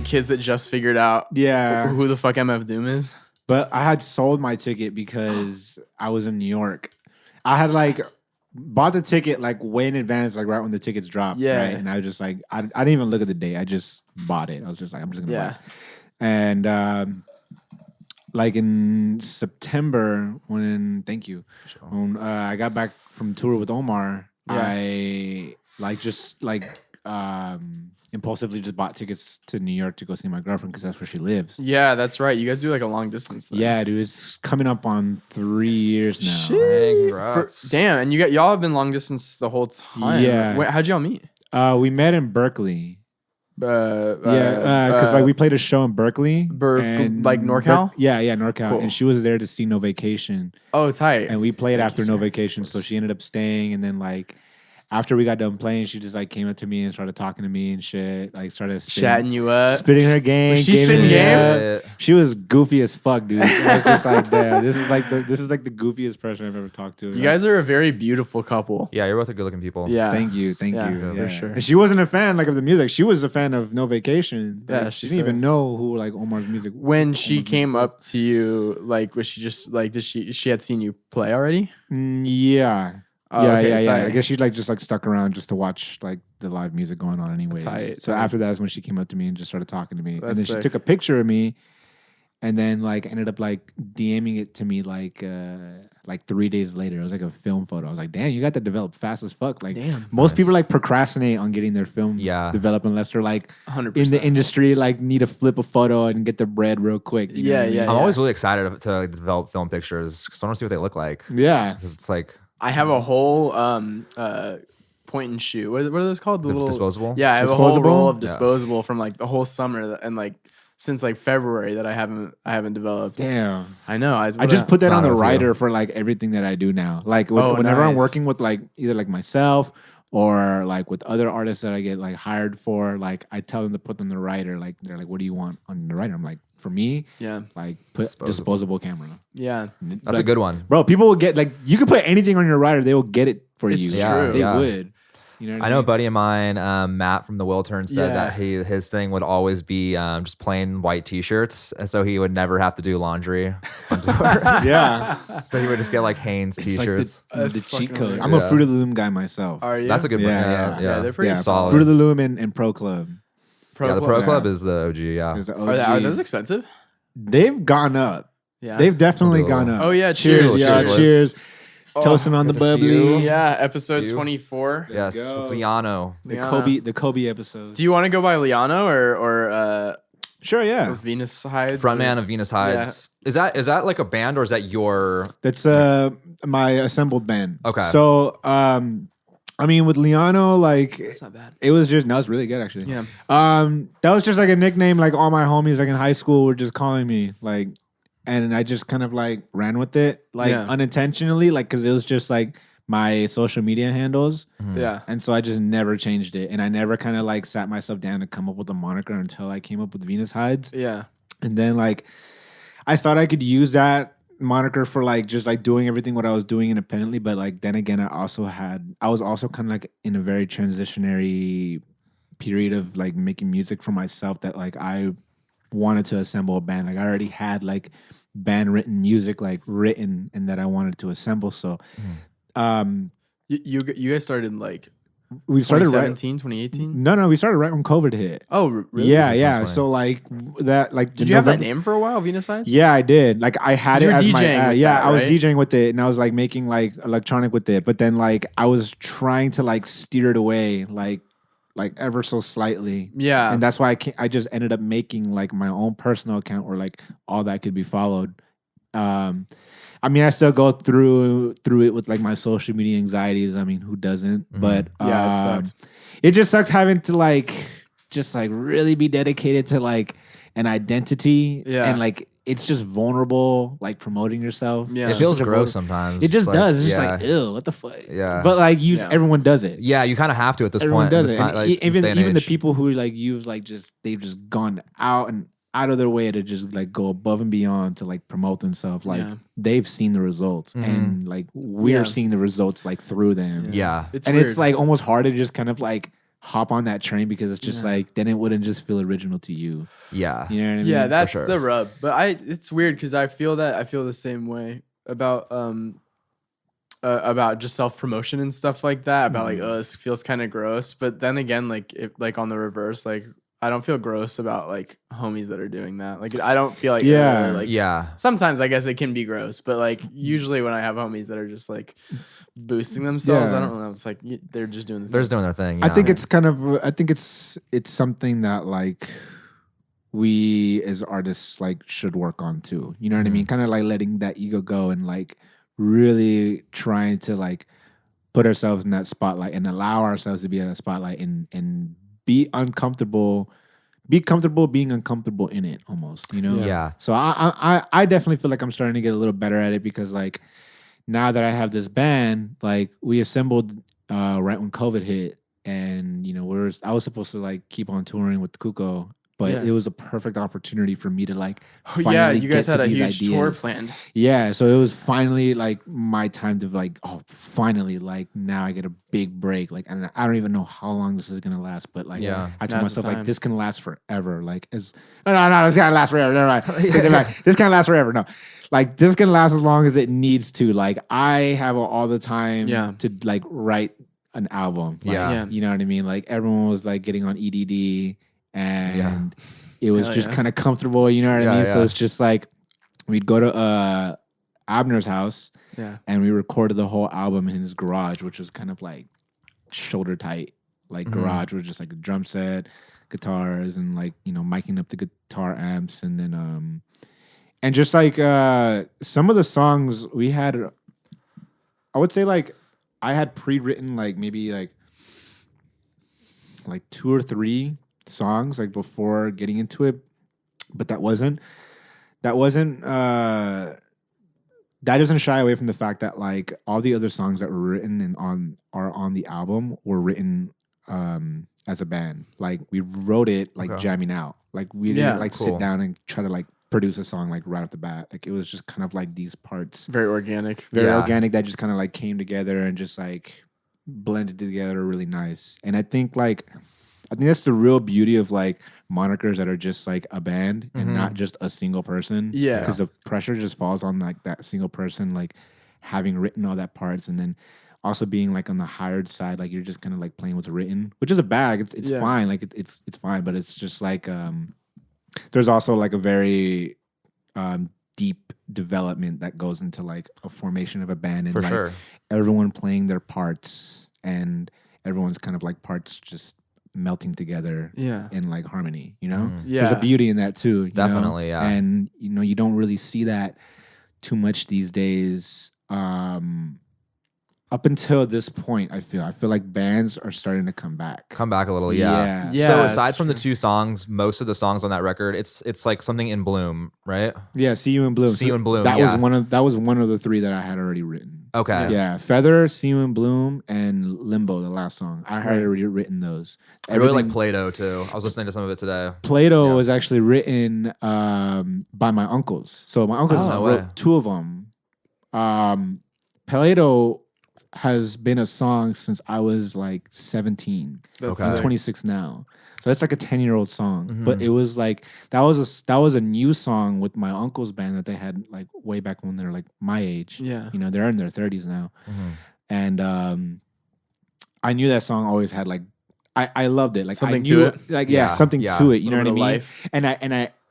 like kids that just figured out who the fuck MF Doom is. But I had sold my ticket because I was in New York. I had like bought the ticket like way in advance, like right when the tickets dropped. Yeah. Right? And I was just like, I didn't even look at the date. I just bought it. I was just like, I'm just gonna buy it. And like in September, when I got back from tour with Omar, I impulsively just bought tickets to New York to go see my girlfriend because that's where she lives. Yeah, that's right. You guys do like a long distance thing. Yeah, dude, it's coming up on 3 years now. Shit. Damn, and y'all have been long distance the whole time. Yeah. How'd y'all meet? We met in Berkeley. Because like we played a show in Berkeley, like NorCal. NorCal, Cool. and she was there to see No Vacation. Oh, tight. And we played after No Vacation, so she ended up staying, and then like. After we got done playing, she just like came up to me and started talking to me and shit. Like started chatting you up, spitting her game. Was she spitting game? She was goofy as fuck, dude. Like, just like that. This is like the goofiest person I've ever talked to. You guys are a very beautiful couple. Yeah, you're both a good-looking people. Yeah, thank you, for sure. And she wasn't a fan like of the music. She was a fan of No Vacation. Yeah, she didn't even know who like Omar's music. When she came up to you, like was she just like she had seen you play already? Yeah. Oh, yeah. I guess she like just like stuck around just to watch like the live music going on anyways. So after that is when she came up to me and just started talking to me. And then she took a picture of me and then like ended up like DMing it to me like 3 days later. It was like a film photo. I was like, damn, you got that developed fast as fuck. Like most people like procrastinate on getting their film developed unless they're like 100%. in the industry, like need to flip a photo and get the bread real quick. You know what I mean? I'm always really excited to develop film pictures because I want to see what they look like. Yeah. Because it's like I have a whole point and shoot. What are those called? The little disposable. Yeah, I have a whole roll of disposable from like the whole summer and like since like February that I haven't developed. Damn, I know. I just put that on the writer for like everything that I do now. Like whenever I'm working with like either like myself or like with other artists that I get like hired for, like I tell them to put them the writer. Like they're like, what do you want on the writer? I'm like, for me, like put disposable camera. Yeah, that's a good one, bro. People will get like you can put anything on your writer, they will get it for you. True. They would. You know what I know a buddy of mine, Matt from the Will Turn, said that his thing would always be just plain white T-shirts, and so he would never have to do laundry. Yeah, so he would just get like Hanes T-shirts. Like the cheat code. I'm a Fruit of the Loom guy myself. Are you? That's a good one. Yeah, they're pretty solid. Fruit of the Loom and Pro Club. The Pro Club is the OG. Yeah, is the OG. Are those expensive? They've gone up. Yeah, they've definitely gone up. Oh yeah, cheers. Cheers. Toasting on the bubbly. Yeah, episode 24. Yes, with Liano. The Kobe episode. Do you want to go by Liano or sure, yeah. Or Venus Hides? Frontman of Venus Hides. Yeah. Is that like a band or is that your? That's my assembled band. Okay. So I mean with Liano, like it's not bad. It was just it's really good actually. Yeah. That was just like a nickname. Like all my homies like in high school were just calling me like. And I just kind of like ran with it, like unintentionally, like because it was just like my social media handles. Mm-hmm. Yeah. And so I just never changed it. And I never kind of like sat myself down to come up with a moniker until I came up with Venus Hides. Yeah. And then like I thought I could use that moniker for like just like doing everything what I was doing independently. But like then again, I was also kind of like in a very transitionary period of like making music for myself that like I wanted to assemble a band. Like I already had like band written music like written and that I wanted to assemble. So you guys started like we started 2017, 2018? No, we started right when COVID hit. Oh, really? Yeah. So like that like did you have that name for a while, Venus Hides? Yeah, I did. Like I had it as my I was DJing with it and I was like making like electronic with it. But then like I was trying to like steer it away like ever so slightly. Yeah. And that's why I just ended up making like my own personal account where like all that could be followed. I mean, I still go through it with like my social media anxieties. I mean, who doesn't? Mm-hmm. But it sucks. It just sucks having to like just like really be dedicated to like an identity. Yeah. And like it's just vulnerable, like promoting yourself. Yeah. It feels gross sometimes. It just does. It's just like, ew, what the fuck? Yeah. But like everyone does it. Yeah, you kind of have to at this everyone point. Does it. Time, like, even the people who like you've like they've just gone out of their way to just like go above and beyond to like promote themselves. Like they've seen the results and like we're seeing the results like through them. Yeah. It's weird. It's like almost hard to just kind of like hop on that train because it's just like then it wouldn't just feel original to you. Yeah. You know what I mean? Yeah, that's sure. the rub. But it's weird because I feel the same way about just self promotion and stuff like that. About like, oh, this feels kind of gross. But then again, like if like on the reverse, like I don't feel gross about like homies that are doing that. Like I don't feel like sometimes I guess it can be gross, but like usually when I have homies that are just like boosting themselves, I don't know. It's like they're just doing they're just doing their thing. I think it's kind of it's something that like we as artists like should work on too. You know what I mean? Kind of like letting that ego go and like really trying to like put ourselves in that spotlight and allow ourselves to be in that spotlight and be uncomfortable, be comfortable being uncomfortable in it almost, you know? Yeah. So I definitely feel like I'm starting to get a little better at it because like now that I have this band, like we assembled right when COVID hit and you know, I was supposed to like keep on touring with Cuco, but it was a perfect opportunity for me to like finally you guys get had to a these huge ideas. tour planned. Yeah, so it was finally like my time to like, finally, like now I get a big break. Like, and I don't even know how long this is gonna last, but like, I told myself like this can last forever. Like, no, it's gonna last forever. Never mind. This can last forever. No, like this can last as long as it needs to. Like, I have all the time to like write an album. Like, you know what I mean? Like everyone was like getting on EDD. And it was just kind of comfortable, you know what I mean? So it's just like we'd go to Abner's house and we recorded the whole album in his garage, which was kind of like shoulder tight, like garage with just like a drum set, guitars, and like, you know, miking up the guitar amps. And then, and just like some of the songs we had, I would say like I had pre-written like maybe like 2 or 3 songs like before getting into it, but that doesn't shy away from the fact that like all the other songs that were written and are on the album were written as a band. Like we wrote it like jamming out. Like we didn't like sit down and try to like produce a song like right off the bat. Like it was just kind of like these parts, very organic that just kind of like came together and just like blended together really nice. And I think that's the real beauty of like monikers that are just like a band and not just a single person. Yeah. Because the pressure just falls on like that single person, like having written all that parts and then also being like on the hired side, like you're just kind of like playing what's written, which is a bag. It's fine. Like it's fine, but it's just like there's also like a very deep development that goes into like a formation of a band and like everyone playing their parts and everyone's kind of like parts just melting together in like harmony, you know? There's a beauty in that too. Definitely, you know? And you know, you don't really see that too much these days. Up until this point, I feel like bands are starting to come back a little. So aside from the 2 songs, most of the songs on that record, it's like something in bloom, right? Yeah, See You in Bloom. See You in Bloom. That was one of the 3 that I had already written. Okay. Yeah, Feather, See You in Bloom, and Limbo, the last song. I had already written those. I really like Play-Doh too. I was listening to some of it today. Play-Doh was actually written by my uncles. So my uncles wrote 2 of them. Play-Doh has been a song since I was like 17. I'm 26 now. So it's like a 10-year-old song. But it was like that was a new song with my uncle's band that they had like way back when they're like my age. Yeah. You know, they're in their 30s now. And I knew that song always had like I loved it. Like something I knew to it. Like something to it. You know what I mean? Life.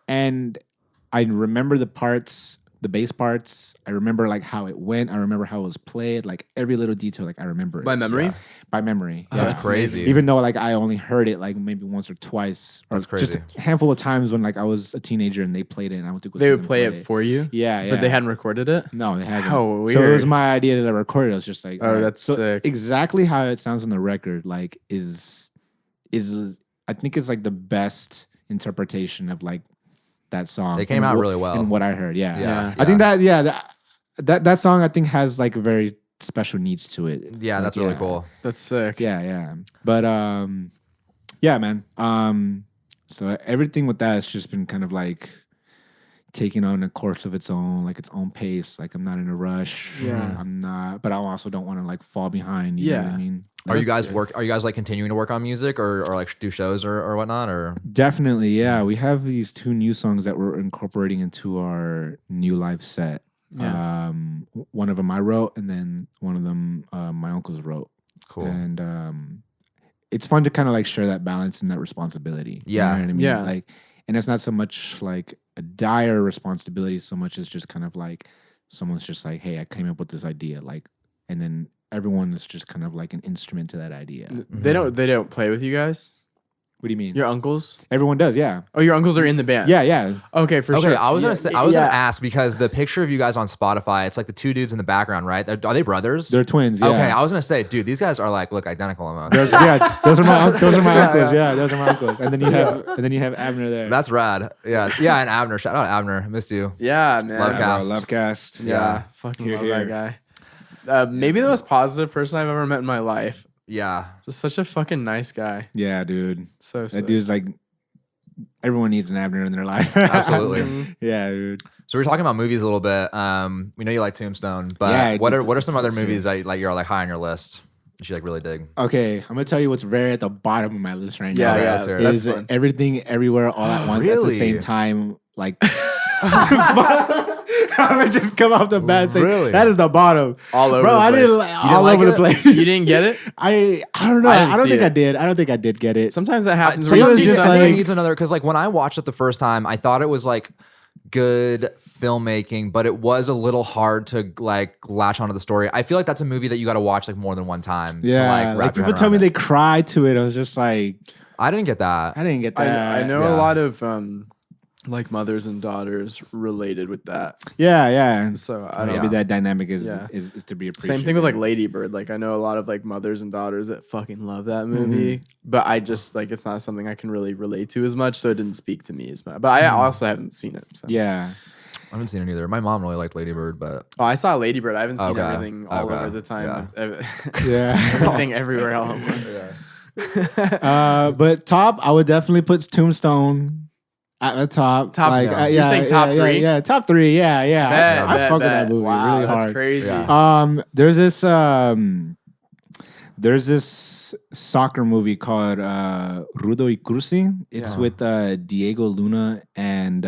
And I remember the parts, the bass parts. I remember like how it went. I remember how it was played. Like every little detail, like I remember it. By memory? By memory. Oh, that's crazy. Even though like I only heard it like maybe once or twice. Or that's crazy. Just a handful of times when like I was a teenager and they played it and I went to go They would play it for you? Yeah. But they hadn't recorded it? No, they hadn't. How weird. So it was my idea to record it. I was just like, oh, that's sick. Exactly how it sounds on the record, like is I think it's like the best interpretation of like that song. It came out really well. In what I heard, I think that song I think has like a very special niche to it. Yeah, like, that's really cool. That's sick. Yeah. But yeah, man. So everything with that has just been kind of like taking on a course of its own, like its own pace. Like I'm not in a rush. Yeah. I'm not, but I also don't want to like fall behind. You know what I mean? Are you guys like continuing to work on music or like do shows or whatnot or? Definitely, yeah. We have these 2 new songs that we're incorporating into our new live set. Yeah. One of them I wrote, and then one of them my uncles wrote. Cool. And it's fun to kind of like share that balance and that responsibility. Yeah. You know what I mean? Yeah. Like, and it's not so much like a dire responsibility, so much as just kind of like someone's just like, hey, I came up with this idea, like, and then everyone is just kind of like an instrument to that idea. They don't play with you guys? What do you mean? Your uncles? Everyone does, yeah. Oh, your uncles are in the band? Yeah. Okay, for Okay, sure. I was gonna ask because the picture of you guys on Spotify, it's like the 2 dudes in the background, right? Are they brothers? They're twins, yeah. Okay, I was gonna say, dude, these guys are like look identical almost. Those are my uncles. Yeah, those are my uncles. And then you have Abner there. That's rad. Yeah, and Abner. Shout out Abner. Missed you. Yeah, man. Lovecast. Yeah, fucking love Here. that guy. Maybe the most positive person I've ever met in my life. Yeah. Just such a fucking nice guy. Yeah, dude. So that dude's like, everyone needs an Abner in their life. Absolutely. Yeah, dude. So we're talking about movies a little bit. We know you like Tombstone, but Yeah, what are some other movies that like you're like high on your list that you like really dig? Okay, I'm gonna tell you what's very at the bottom of my list right now. Yeah, Is fun. Everything Everywhere All at Once at the same time. Like, I'm gonna just come off the bat and say that is the bottom. All over Bro, the place. I didn't like all over the place. You didn't get it? I don't know. I don't think I did. I don't think I did get it. Sometimes that happens. Sometimes where you just see I think like- it needs another because like when I watched it the first time, I thought it was like good filmmaking, but it was a little hard to like latch onto the story. I feel like that's a movie that you got to watch like more than one time. Yeah, to, like, wrap your people head tell me around they it. cried to it. I was just like, I didn't get that. I didn't get that. I know Yeah. a lot of like mothers and daughters related with that. Yeah. So I don't Maybe know. that dynamic is Yeah. is to be appreciated. Same thing with like Lady Bird. Like I know a lot of like mothers and daughters that fucking love that movie, but I just like it's not something I can really relate to as much, so it didn't speak to me as much. But I also haven't seen it. So. Yeah. I haven't seen it either. My mom really liked Lady Bird, but Oh, I saw Lady Bird. I haven't seen Okay. everything all Okay. over the time. Yeah. Everything everywhere all at once. But top, I would definitely put Tombstone at the top. Top- like, yeah. You're saying top three? Yeah, top 3. Yeah. Bet, I bet, fuck with bet. that movie Wow, really that's hard. crazy. Yeah. There's this soccer movie called Rudo y Cruci. It's Yeah. with Diego Luna and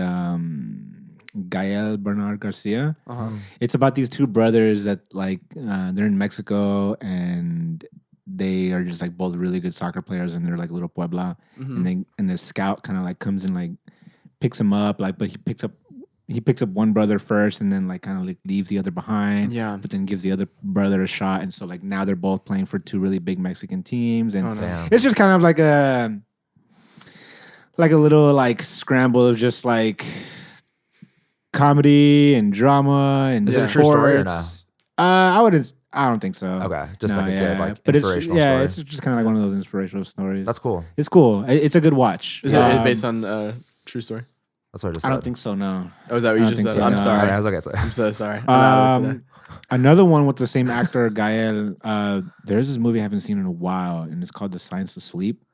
Gael Bernard Garcia. Uh-huh. It's about these 2 brothers that like they're in Mexico and they are just like both really good soccer players and they're like little Puebla. Mhm. And the scout kind of like comes and like picks him up, like, but he picks up one brother first and then like kind of like leaves the other behind. Yeah. But then gives the other brother a shot. And so like now they're both playing for 2 really big Mexican teams. And Oh, no. damn. it's just kind of like a little like scramble of just like comedy and drama and Is it a true story or sports. I don't think so. okay, just No, like a good like but inspirational it's story. just kind of like one of those inspirational stories. That's cool. It's cool. It's a good watch. Is it based on true story? That's what I just said. I don't think so. No. Oh, is that what I you don't just think said? so, I'm no. sorry. I was okay. I'm so sorry. I'm out of it today. Another one with the same actor, Gael. There's this movie I haven't seen in a while, and it's called The Science of Sleep.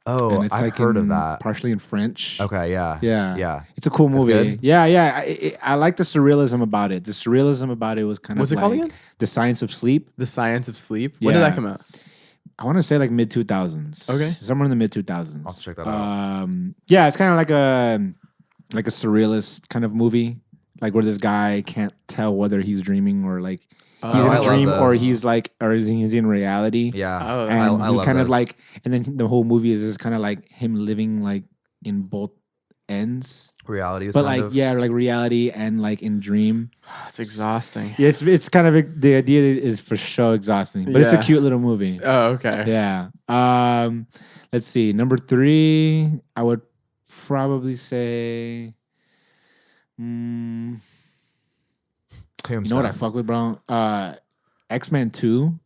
Oh, And it's I've like heard of that. partially in French. Okay, yeah. Yeah. It's a cool It's movie. good? Yeah. I like the surrealism about it. The surrealism about it was kind What's of it called like again? The Science of Sleep. The Science of Sleep. When did Yeah. that come out? I want to say like mid 2000s. Okay. Somewhere in the mid 2000s. I'll have to check that out. Yeah, it's kind of like a surrealist kind of movie, like where this guy can't tell whether he's dreaming or like he's in I a love dream or those. he's like or he's in reality. Yeah. Oh, And I he love kind of those. like, and then the whole movie is just kind of like him living like in both ends, reality is but kind like of, yeah, like reality and like in dream. It's exhausting. Yeah, it's kind of the idea is for sure exhausting, but it's a Yeah. cute little movie. Oh, okay. Yeah. Let's see. Number 3, I would probably say. You Tombstone. know what I fuck with, bro? X-Men 2,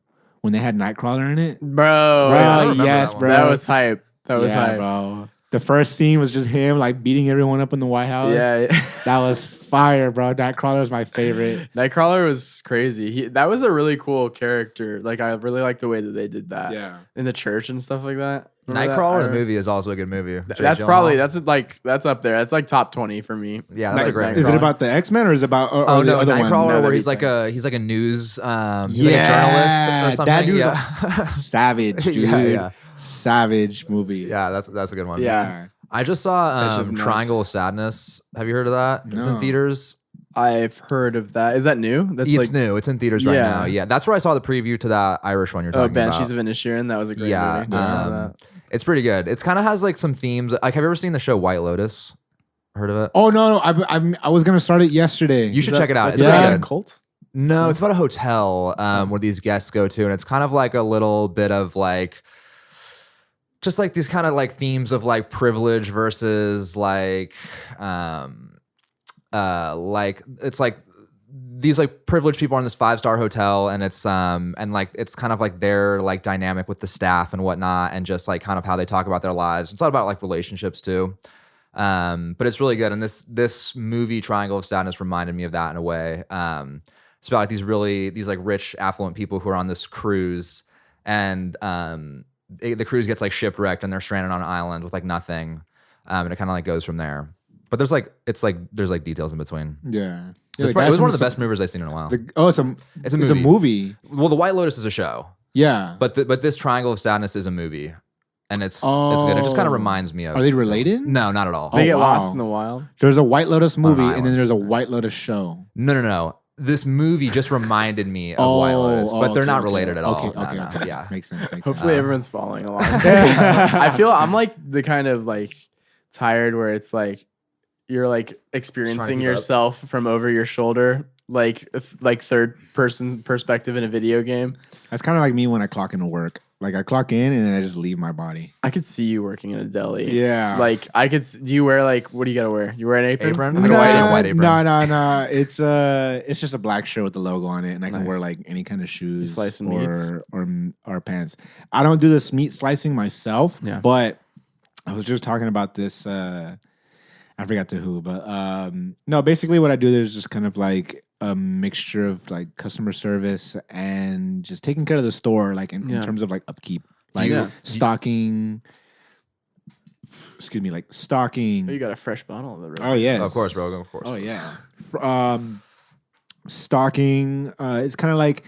when they had Nightcrawler in it. Bro, I remember yes, that one. bro. that was hype. That was yeah, hype. bro. The first scene was just him like beating everyone up in the White House. Yeah. That was fire, bro. Nightcrawler is my favorite. Nightcrawler was crazy. That was a really cool character. Like I really like the way that they did that. Yeah. In the church and stuff like that. Remember Nightcrawler, that? the movie, is also a good movie. That's probably that's up there. That's like top 20 for me. Yeah, that's a great. Is it about the X-Men or is it about? Or the other Nightcrawler, one? where he's like a news, he's like a journalist or something. That dude's savage, dude. Yeah. Savage movie. Yeah, that's a good one. Yeah. I just saw That's just Triangle of Sadness. Have you heard of that? It's in No. theaters. I've heard of that. Is that new? That's It's like new. It's in theaters right Yeah. now. Yeah, that's where I saw the preview to that Irish one you're talking about. Banshees of Inisherin. That was a great Yeah, movie. Just saw that. it's pretty good. It's kind of has like some themes. Like, have you ever seen the show White Lotus? Heard of it? Oh no, I was gonna start it yesterday. You should check it out. It's Is pretty that good. a cult? No, it's about a hotel where these guests go to, and it's kind of like a little bit of like, just like these kind of like themes of like privilege versus like it's like these like privileged people are in this 5-star hotel, and it's and like it's kind of like their like dynamic with the staff and whatnot, and just like kind of how they talk about their lives. It's all about like relationships too. But it's really good. And this movie Triangle of Sadness reminded me of that in a way. It's about like these like rich, affluent people who are on this cruise, and the cruise gets like shipwrecked and they're stranded on an island with like nothing. And it kind of like goes from there. But there's like details in between. Yeah. It was one of the best movies I've seen in a while. It's a movie. movie. Well, The White Lotus is a show, Yeah. but this Triangle of Sadness is a movie, and it's good. It just kind of reminds me of. Are they related? No, not at all. They get wow. lost in the wild. There's a White Lotus movie, On and then islands. there's a White Lotus show. No. This movie just reminded me of White Lotus, but they're not related at all. Okay. Yeah. Makes sense. Hopefully everyone's following along. I feel I'm like the kind of like tired where it's like you're like experiencing keep up. yourself from over your shoulder, like third person perspective in a video game. That's kind of like me when I clock into work. Like I clock in and then I just leave my body. I could see you working in a deli. Yeah. Like I could. Do you wear like what do you gotta wear? You wear an apron? Apron? Is Like it a white? white apron. No. It's just a black shirt with the logo on it, and I can Nice. wear like any kind of shoes slicing meats? or pants. I don't do this meat slicing myself, Yeah. but I was just talking about this. I forgot to who, but no. Basically, what I do there's just kind of like a mixture of like customer service and just taking care of the store, like in terms of like upkeep, like stocking. Excuse me, like stocking. Oh, you got a fresh bottle of the rose. Oh yeah, Of course, bro. Of course. Oh yeah. Stocking. It's kind of like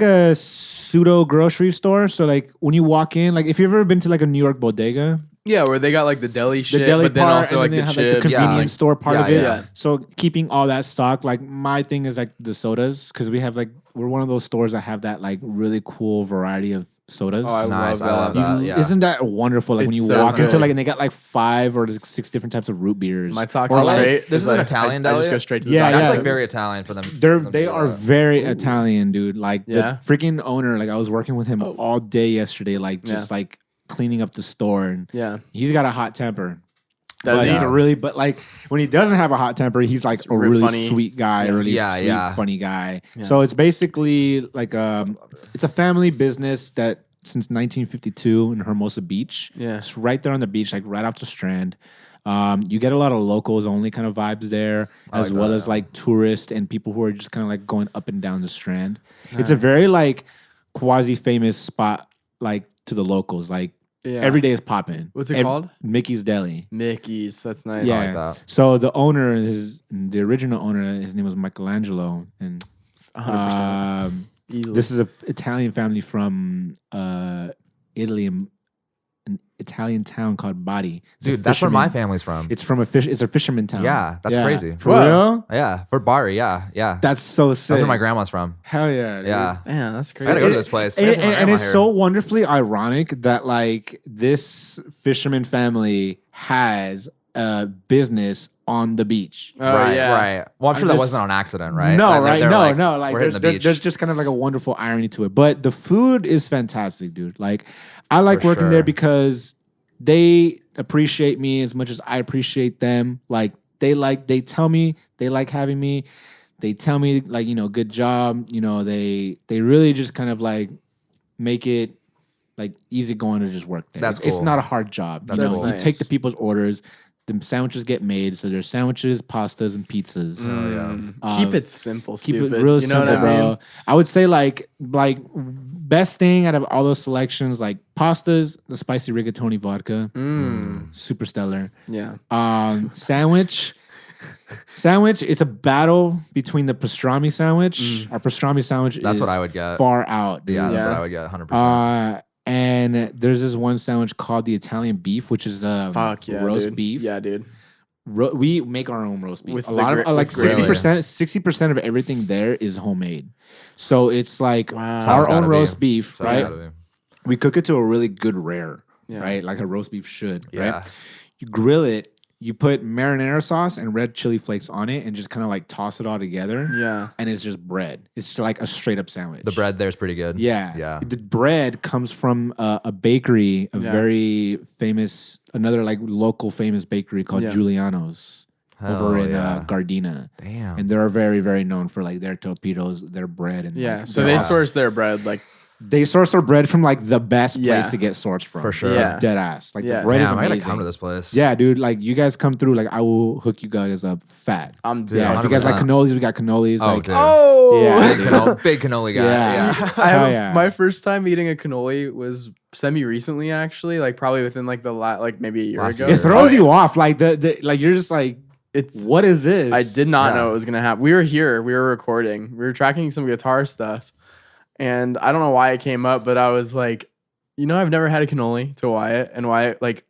a pseudo grocery store. So like when you walk in, like if you've ever been to like a New York bodega, Yeah, where they got like the deli shit, the deli but then part, also and like then the they have chips. like the convenience like, store part Yeah, of it. yeah. So keeping all that stock, like my thing is like the sodas, because we're one of those stores that have that like really cool variety of sodas. Oh, I Nice. love I love that. that. Yeah. Isn't that wonderful? Like when It's you so walk into good. like and they got like 5 or 6 different types of root beers. My toxic Or, like, trait. this is an like, Italian I just deli? go straight to the Yeah, toxic That's yeah. like very Italian for them. They are very Italian, dude. Like Yeah? the freaking owner, like I was working with him all day yesterday, like just like cleaning up the store, and Yeah. he's got a hot temper. Does But he? he's a really, but like when he doesn't have a hot temper, he's like a really funny. sweet guy, Yeah. really Yeah, sweet, yeah. funny guy. Yeah. So it's basically like it's a family business that since 1952 in Hermosa Beach. Yeah. It's right there on the beach, like right off the Strand. You get a lot of locals only kind of vibes there, as like well that, as yeah. like tourists and people who are just kind of like going up and down the Strand. It's a very like quasi famous spot, like to the locals. Like Yeah. every day is popping. What's it called? Mickey's Deli. Mickey's. That's nice. Yeah. like that. So the owner, the original owner, his name was Michelangelo, and 100%. Easily. this is an Italian family from Italy, an Italian town called Bari. It's a Dude, that's where my fisherman- family's from. It's from a fish. It's a fisherman town. Yeah, that's crazy. For Whoa. real? Yeah, for Bari. Yeah. That's so sick. That's where my grandma's from. Hell yeah. Dude. Yeah. Damn, that's I crazy. gotta go to this place. And, There's my and grandma it's here. so wonderfully ironic that like this fisherman family has a business on the beach. Oh, right, yeah. right. Well, I'm sure that just- wasn't on accident, right? No, Like, right? they're No, like, no. Like we're hitting there's, the beach. there's just kind of like a wonderful irony to it. But the food is fantastic, dude. Like I like For working sure. there because they appreciate me as much as I appreciate them. Like they tell me they like having me. They tell me like, good job. They really just kind of like make it like easy going to just work there. That's It's cool. not a hard job. That's you cool. You Nice. take the people's orders. the sandwiches get made. So there's sandwiches, pastas, and pizzas. Keep it simple, Keep stupid. it real you know simple, what I mean? bro. I would say like best thing out of all those selections, like pastas, the spicy rigatoni vodka, super stellar. Yeah. Sandwich. It's a battle between the pastrami sandwich. Our pastrami sandwich That's is what I would get. far out, dude. Yeah, that's what I would get, 100%. And there's this one sandwich called the Italian beef, which is roast beef. Yeah, dude. We make our own roast beef. With A lot of like with gravy. 60% of everything there is homemade. So it's like Wow. our Sounds own gotta roast be. beef, Sounds right? gotta be. We cook it to a really good rare, Yeah. right? Like a roast beef should, Yeah. right? You grill it. You put marinara sauce and red chili flakes on it, and just kind of like toss it all together. Yeah. And it's just bread. It's like a straight up sandwich. The bread there's pretty good. Yeah. Yeah. The bread comes from a bakery, very famous, another like local famous bakery called Giuliano's over in Gardena. Damn. And they're very, very known for like their torpedoes, their bread. And Yeah. like, So they source their bread like they source their bread from like the best place to get sourced from. For sure. Like, dead ass. Like the bread is Damn, I amazing. gotta come to this place. Yeah, dude. Like you guys come through, like I will hook you guys up fat. I'm Dude, Yeah, if you guys like 100%. cannolis, we got cannolis. Oh, like, dude. Oh. Big cannoli guy. Yeah. I have yeah. my first time eating a cannoli was semi recently, actually, like probably within like like maybe a year Last ago. year. it throws you off. Like the like you're just like, It's what is this? I did not Yeah. know it was gonna happen. We were here, we were recording, we were tracking some guitar stuff, and I don't know why it came up, but I was like, I've never had a cannoli to Wyatt, and Wyatt like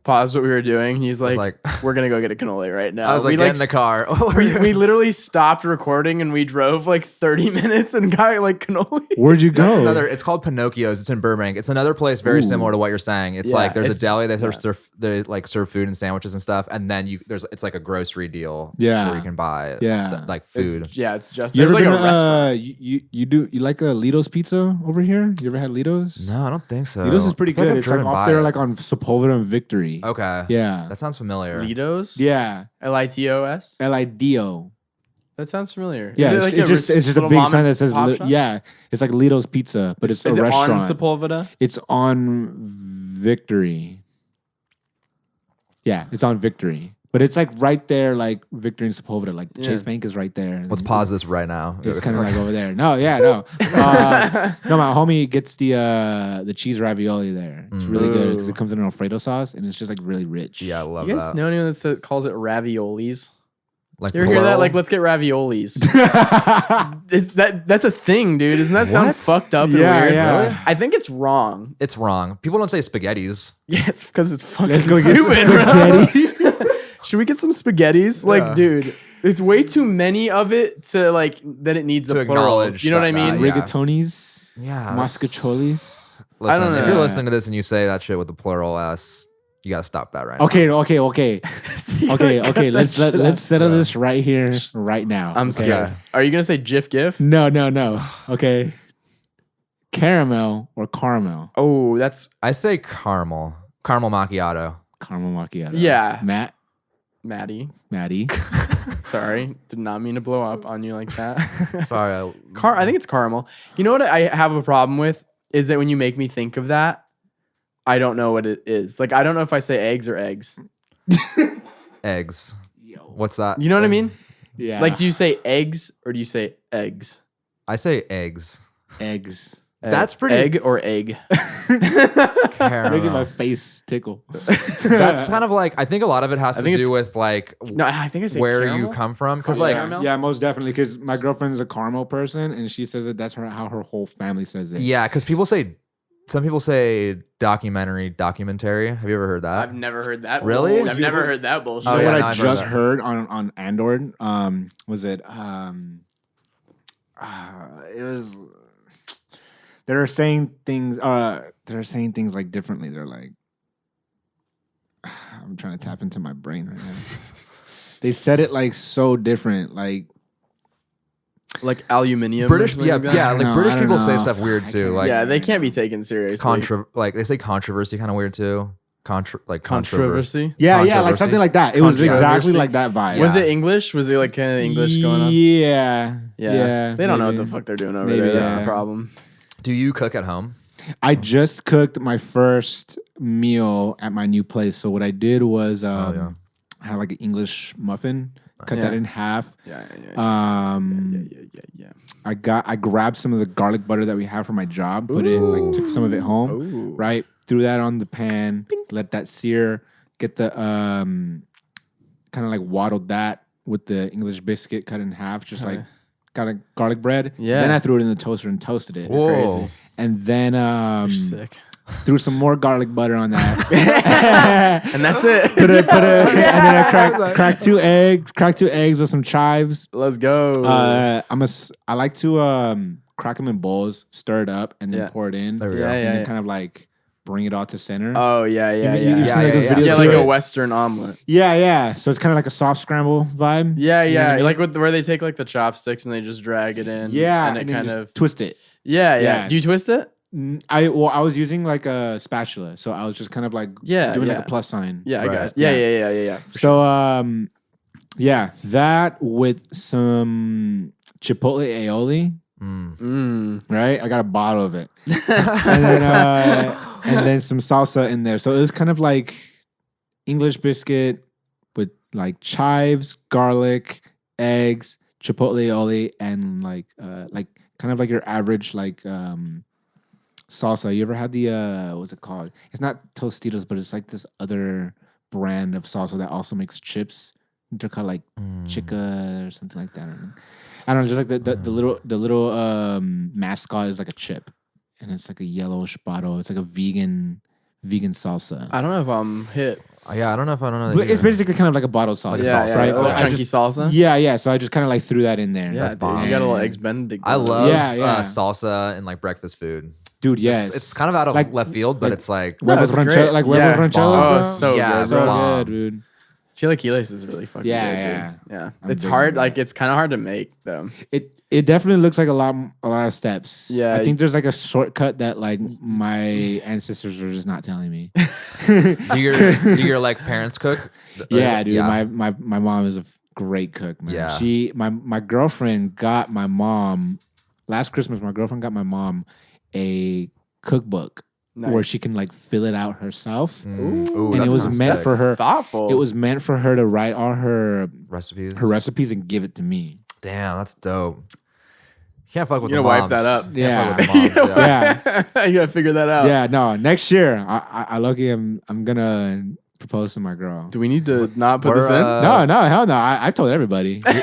paused what we were doing. He's like, we're gonna go get a cannoli right now. I was like, get in the car. we literally stopped recording and we drove like 30 minutes and got like cannoli. Where'd you That's go? another. It's called Pinocchio's. It's in Burbank. It's another place very similar to what you're saying. It's Yeah, like there's a it's- deli. They like serve food and sandwiches and stuff, and then it's like a grocery deal. Yeah. where you can buy like food. It's just You there's ever like been? a restaurant. You like a Lido's pizza over here? You ever had Lido's? No, I don't think so. Lido's is pretty I feel like good. I've It's like driven off by there, it. like on Sepulveda and Victory. Okay. Yeah. That sounds familiar. Litos? Yeah. Litos? Lido. That sounds familiar. Yeah, Is it like it's just a little big mom sign and that says pop shop? yeah. It's like Lido's Pizza, but it's a Is it restaurant. on Sepulveda? It's on Victory. Yeah, it's on Victory. But it's like right there, like Victory and Sepulveda. Like Chase Bank is right there. Let's pause this right now. It's kind of like over there. No, no. No, my homie gets the cheese ravioli there. It's really good because it comes in an Alfredo sauce and it's just like really rich. Yeah, I love You guys that. know anyone that calls it raviolis? Like You ever hear that? plural? Like, let's get raviolis. That's a thing, dude. Doesn't that sound What? fucked up and Yeah, weird? yeah. Really? I think it's wrong. It's wrong. People don't say spaghettis. Yeah, it's because it's fucking Let's go get stupid, bro. Should we get some spaghettis? Yeah. Like, dude, it's way too many of it to like that it needs To a plural. acknowledge You know what I that- mean? yeah. Rigatonis, Yeah. mascacholis. Listen, don't if know. you're listening to this and you say that shit with the plural S, you gotta stop that right now. Okay. Cut Let's that settle this right here, right now. I'm okay? scared. Are you gonna say Jif GIF? No. Okay. Caramel or caramel? Oh, that's I say caramel Oh. macchiato. Caramel macchiato. Yeah. Maddie. Sorry, did not mean to blow up on you like that. Sorry. I think it's caramel. You know what I have a problem with is that when you make me think of that, I don't know what it is. Like I don't know if I say eggs or eggs. Eggs. What's that? You know what I mean? Yeah. Like, do you say eggs or do you say eggs? I say eggs. eggs. That's pretty- egg or egg. Caramel. Making my face tickle. That's kind of like I think a lot of it has I to think do it's- with like No, I think I say where caramel. you come from because Caramel? like Caramel? Yeah, most definitely. Because my girlfriend is a caramel person, and she says that that's how her whole family says it. yeah, because some people say documentary. Have you ever heard that? I've never heard that. Really? I've never heard that bullshit. You know Oh, yeah, what no, I I've heard just that. heard on Andor? Was it? It was. They're saying things. They're saying things like differently. They're like, I'm trying to tap into my brain right now. They said it like so different. Like aluminium. or British, something yeah, like that? yeah. Like No, British I don't people say know. stuff weird I too. can't- Like Yeah, they can't be taken seriously. like they say controversy kind of weird too. Controversy. Controversy. yeah, like Controversy. something like that. It was exactly Controversy. like that vibe. Was it English? Was it like kind of English going on? Yeah. They don't know what maybe. the fuck they're doing over Maybe, there. That's yeah. the problem. Do you cook at home? I just cooked my first meal at my new place. So what I did was, yeah. I had like an English muffin. Cut that in half. Yeah. I grabbed some of the garlic butter that we have for my job. Put it took some of it home. Ooh. Right, threw that on the pan. Let that sear. Get the kind of like waddled that with the English biscuit cut in half. Just like got a garlic bread. Yeah. Then I threw it in the toaster and toasted it. Whoa. Crazy. And then You're sick. threw some more garlic butter on that. And that's it. And then I cracked 2 eggs. Cracked 2 eggs with some chives. Let's go. I like to crack them in bowls, stir it up, and then pour it in. There we go. And then kind of like bring it all to center. Oh yeah. You've seen like those videos. Yeah, like too? a Western omelet. Yeah. So it's kind of like a soft scramble vibe. Yeah, You know what I mean? like where they take like the chopsticks and they just drag it in. Yeah, and it then kind just of twist it. Yeah. Do you twist it? I was using like a spatula, so I was just kind of like doing like a plus sign. Yeah, I Right. got it. Yeah. So that with some chipotle aioli. Right, I got a bottle of it, and then some salsa in there. So it was kind of like English biscuit with like chives, garlic, eggs, chipotle aioli, and like kind of like your average like salsa. You ever had the what's it called? It's not Tostitos, but it's like this other brand of salsa that also makes chips. They're called like Chica or something like that. I don't know, just like the little mascot is like a chip, and it's like a yellowish bottle. It's like a vegan salsa. I don't know if I'm hit. Yeah, I don't know if I don't know. But it's basically kind of like a bottled salsa, sauce, right? Like chunky salsa. Yeah. So I just kind of like threw that in there. Yeah, That's dude, bomb. you got a little eggs Benedict. I love Yeah. salsa and like breakfast food. Dude, yes. It's kind of out of Like- left field, but like- it's like huevos it's great. rancheros, like huevos Yeah. rancheros. Oh, bro. so Yeah, good. so bro. bomb. good, dude. Chilaquiles is really fucking good. Yeah. I'm It's big hard. on that. Like it's kind of hard to make though. It definitely looks like a lot of steps. Yeah. I think there's like a shortcut that like my ancestors were just not telling me. do your like parents cook? Yeah, dude. My mom is a great cook, man. Yeah. My girlfriend got my mom last Christmas. My girlfriend got my mom a cookbook where she can like fill it out herself. Ooh, And it that's was kinda meant sick. for her. Thoughtful. It was meant for her to write all her recipes. and give it to me. Damn, that's dope. You can't fuck with You the gotta moms. wipe that up. Can't Yeah. fuck with the moms, Yeah. You gotta figure that out. Yeah, no. Next year, I lucky I'm gonna propose to my girl. Do we need to not put this in? No, hell no. I told everybody. You're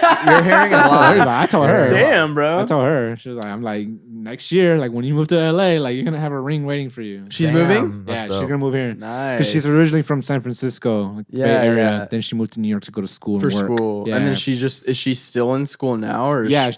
hearing it live. I told her. Damn, bro. I told her. She was like, I'm like, next year, like when you move to LA, like you're gonna have a ring waiting for you. She's Damn, moving. that's Yeah, dope. she's gonna move here. Nice. Because she's originally from San Francisco, like the Bay Yeah, Area. yeah. Then she moved to New York to go to school for and work. school. Yeah. And then is she still in school now or? Yeah,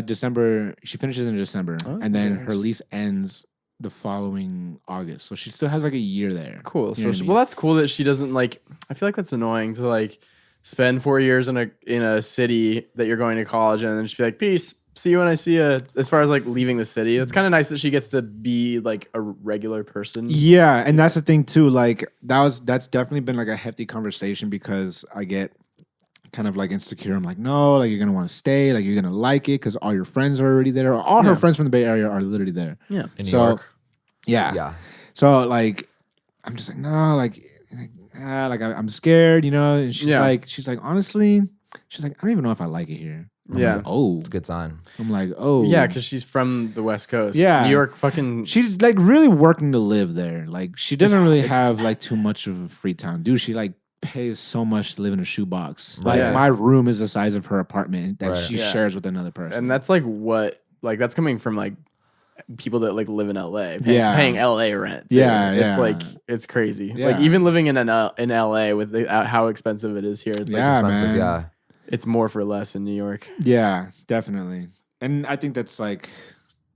December. She finishes in December, Oh, and then her nice. lease ends the following August. So she still has like a year there. Cool. You So know what I mean? well, that's cool that she doesn't like. I feel like that's annoying to like spend 4 years in a city that you're going to college in and then just be like, peace. See you when I see you. As far as like leaving the city, it's kind of nice that she gets to be like a regular person. Yeah, and that's the thing too. Like that's definitely been like a hefty conversation because I get kind of like insecure. I'm like, no, like you're gonna want to stay, like you're gonna like it because all your friends are already there. All her friends from the Bay Area are literally there. Yeah. In New So, York. Yeah. So like, I'm just like, no, like I'm scared, you know. And she's like, honestly, she's like, I don't even know if I like it here. I'm Yeah. like, oh, It's a good sign. I'm like, oh, Yeah, because she's from the West Coast. Yeah. New York fucking. She's like really working to live there. Like she doesn't really it's have like too much of a free time, dude. She like pays so much to live in a shoebox. Like Yeah. my room is the size of her apartment that Right. she Yeah. shares with another person. And that's like what, like that's coming from like people that like live in LA, paying LA rent. too. Yeah, It's yeah. like, it's crazy. Yeah. Like even living in LA with how expensive it is here, it's like Yeah, Expensive, man. yeah. it's more for less in New York. Yeah, definitely. And I think that's like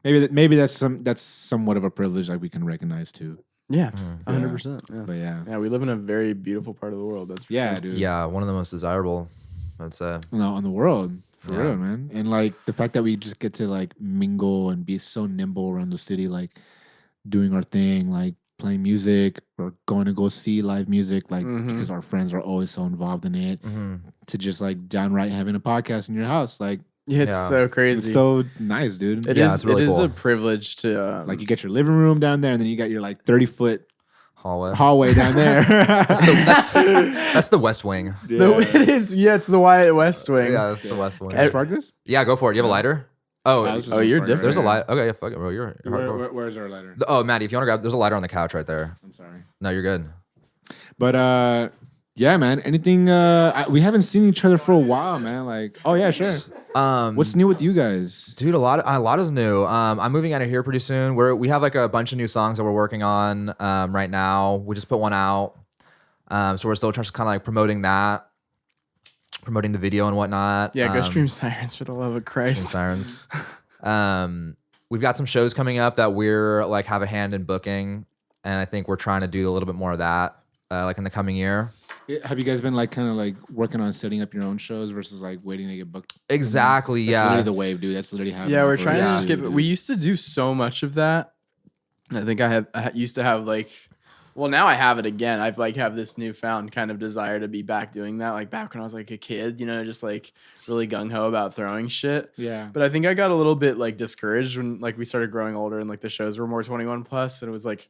maybe that's somewhat of a privilege like we can recognize too. Yeah, Mm. 100%. Yeah. But yeah. Yeah, we live in a very beautiful part of the world. That's for Yeah, sure. dude. Yeah, one of the most desirable, I'd say. No, on the world. For Yeah. real, man. And like the fact that we just get to like mingle and be so nimble around the city, like doing our thing, like playing music or going to go see live music, like Mhm. because our friends are always so involved in it, Mm-hmm. to just like downright having a podcast in your house. Like Yeah, it's Yeah. so it's crazy. so nice, dude. It Yeah, is. it's really it is cool. a privilege to Like you get your living room down there and then you got your like 30-foot hallway down there. That's the West Wing. It is. Yeah, it's the Wyatt West Wing. Yeah, it's the West Wing. Can I spark this? Yeah, go for it. You have a lighter? Oh, you're different. There's a lighter. Okay, yeah, fuck it, bro. You're hardcore. Where's our lighter? Oh, Maddie, if you want to grab, there's a lighter on the couch right there. I'm sorry. No, you're good. But yeah, man. Anything? We haven't seen each other for a while, man. Like, oh yeah, sure. What's new with you guys, dude? A lot is new. I'm moving out of here pretty soon. We have like a bunch of new songs that we're working on right now. We just put one out, so we're still trying to kind of like promoting the video and whatnot. Yeah, go stream Sirens for the love of Christ. Sirens. We've got some shows coming up that we're like have a hand in booking, and I think we're trying to do a little bit more of that like in the coming year. Have you guys been like kind of like working on setting up your own shows versus like waiting to get booked? Exactly. That's yeah. literally the wave, dude. That's literally how. Yeah, we're trying to just get. We used to do so much of that. I think I used to have like. Well, now I have it again. I've like have this newfound kind of desire to be back doing that. Like back when I was like a kid, you know, just like really gung ho about throwing shit. Yeah. But I think I got a little bit like discouraged when like we started growing older and like the shows were more 21 plus, and it was like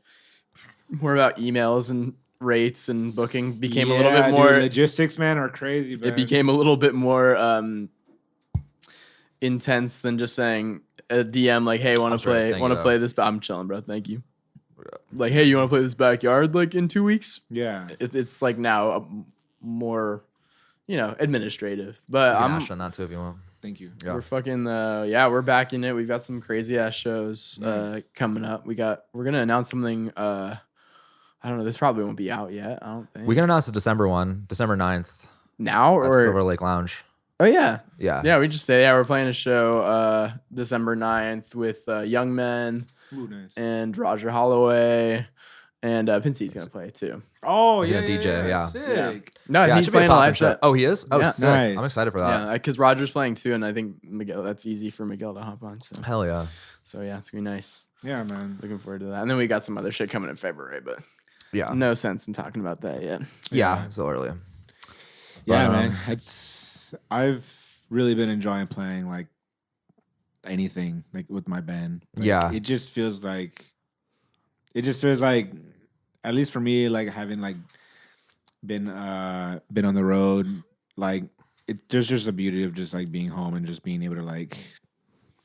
more about emails and rates and booking became a little bit more. Dude, logistics, man, are crazy. Man. It became a little bit more intense than just saying a DM like, "Hey, want to play this?" I'm chilling, bro. Thank you. Like, hey, you want to play this backyard like in 2 weeks? Yeah, it's like now more, administrative. But I'm on that too if you want. Thank you. Yeah. We're fucking we're back in it. We've got some crazy ass shows coming up. We're gonna announce something. I don't know. This probably won't be out yet. I don't think we can announce the December 9th. Now or Silver Lake Lounge. Oh yeah. Yeah. We just say we're playing a show December 9th with Young Men. Ooh, nice. And Roger Holloway, and Pincey's gonna play too. Oh, he's gonna DJ, yeah. Sick. No, he's playing a live set. Oh, he is? Oh, yeah. sick. Nice. I'm excited for that. Yeah, because Roger's playing too, and I think Miguel. That's easy for Miguel to hop on. So. Hell yeah. So yeah, it's gonna be nice. Yeah, man. Looking forward to that. And then we got some other shit coming in February, but yeah, no sense in talking about that yet. Yeah, it's still early. Yeah, man. I've really been enjoying playing like anything like with my band. Like, yeah, it just feels like at least for me, like having like been on the road, like there's just the beauty of just like being home and just being able to like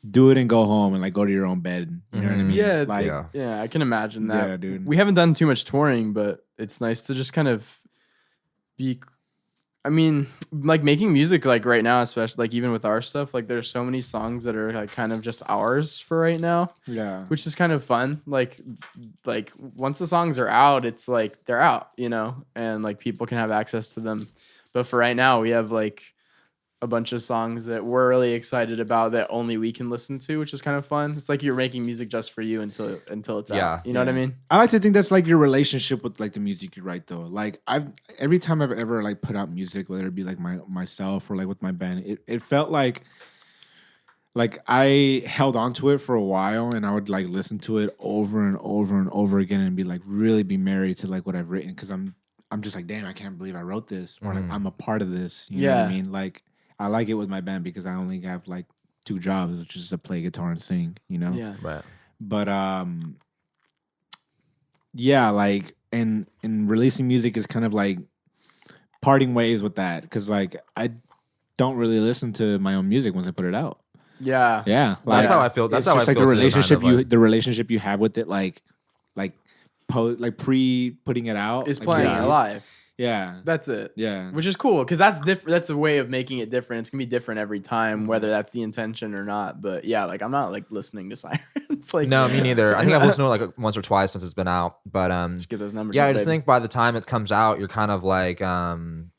do it and go home and like go to your own bed. You know what I mean? Yeah, like, yeah, I can imagine that. Yeah, dude. We haven't done too much touring, but it's nice to just kind of be. I mean, like making music like right now, especially like even with our stuff, like there's so many songs that are like kind of just ours for right now. Yeah. Which is kind of fun. Like once the songs are out, it's like they're out, and like people can have access to them. But for right now, we have like a bunch of songs that we're really excited about that only we can listen to, which is kind of fun. It's like you're making music just for you until it's out. You know what I mean? I like to think that's like your relationship with like the music you write though. Like every time I've ever like put out music, whether it be like myself or like with my band, it felt like I held on to it for a while and I would like listen to it over and over and over again and be like really be married to like what I've written because I'm just like, damn, I can't believe I wrote this or like I'm a part of this. You know what I mean? Like I like it with my band because I only have like 2 jobs, which is to play guitar and sing, Yeah. Right. But yeah, like and releasing music is kind of like parting ways with that because like I don't really listen to my own music once I put it out. Yeah. Yeah. Like, that's how I feel. That's how I feel. Like the relationship kind of, like, the relationship you have with it, like pre putting it out Is like, playing it live. Yeah. That's it. Yeah. Which is cool because that's different. That's a way of making it different. It's gonna be different every time, whether that's the intention or not. But yeah, like I'm not like listening to Sirens. Like no, me neither. I think I've listened to it like once or twice since it's been out. But just get those numbers. Yeah, I just think by the time it comes out, you're kind of like you're kind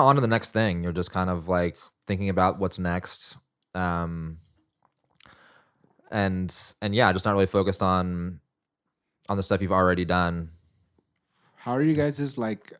of on to the next thing. You're just kind of like thinking about what's next. And yeah, just not really focused on the stuff you've already done. How are you guys' like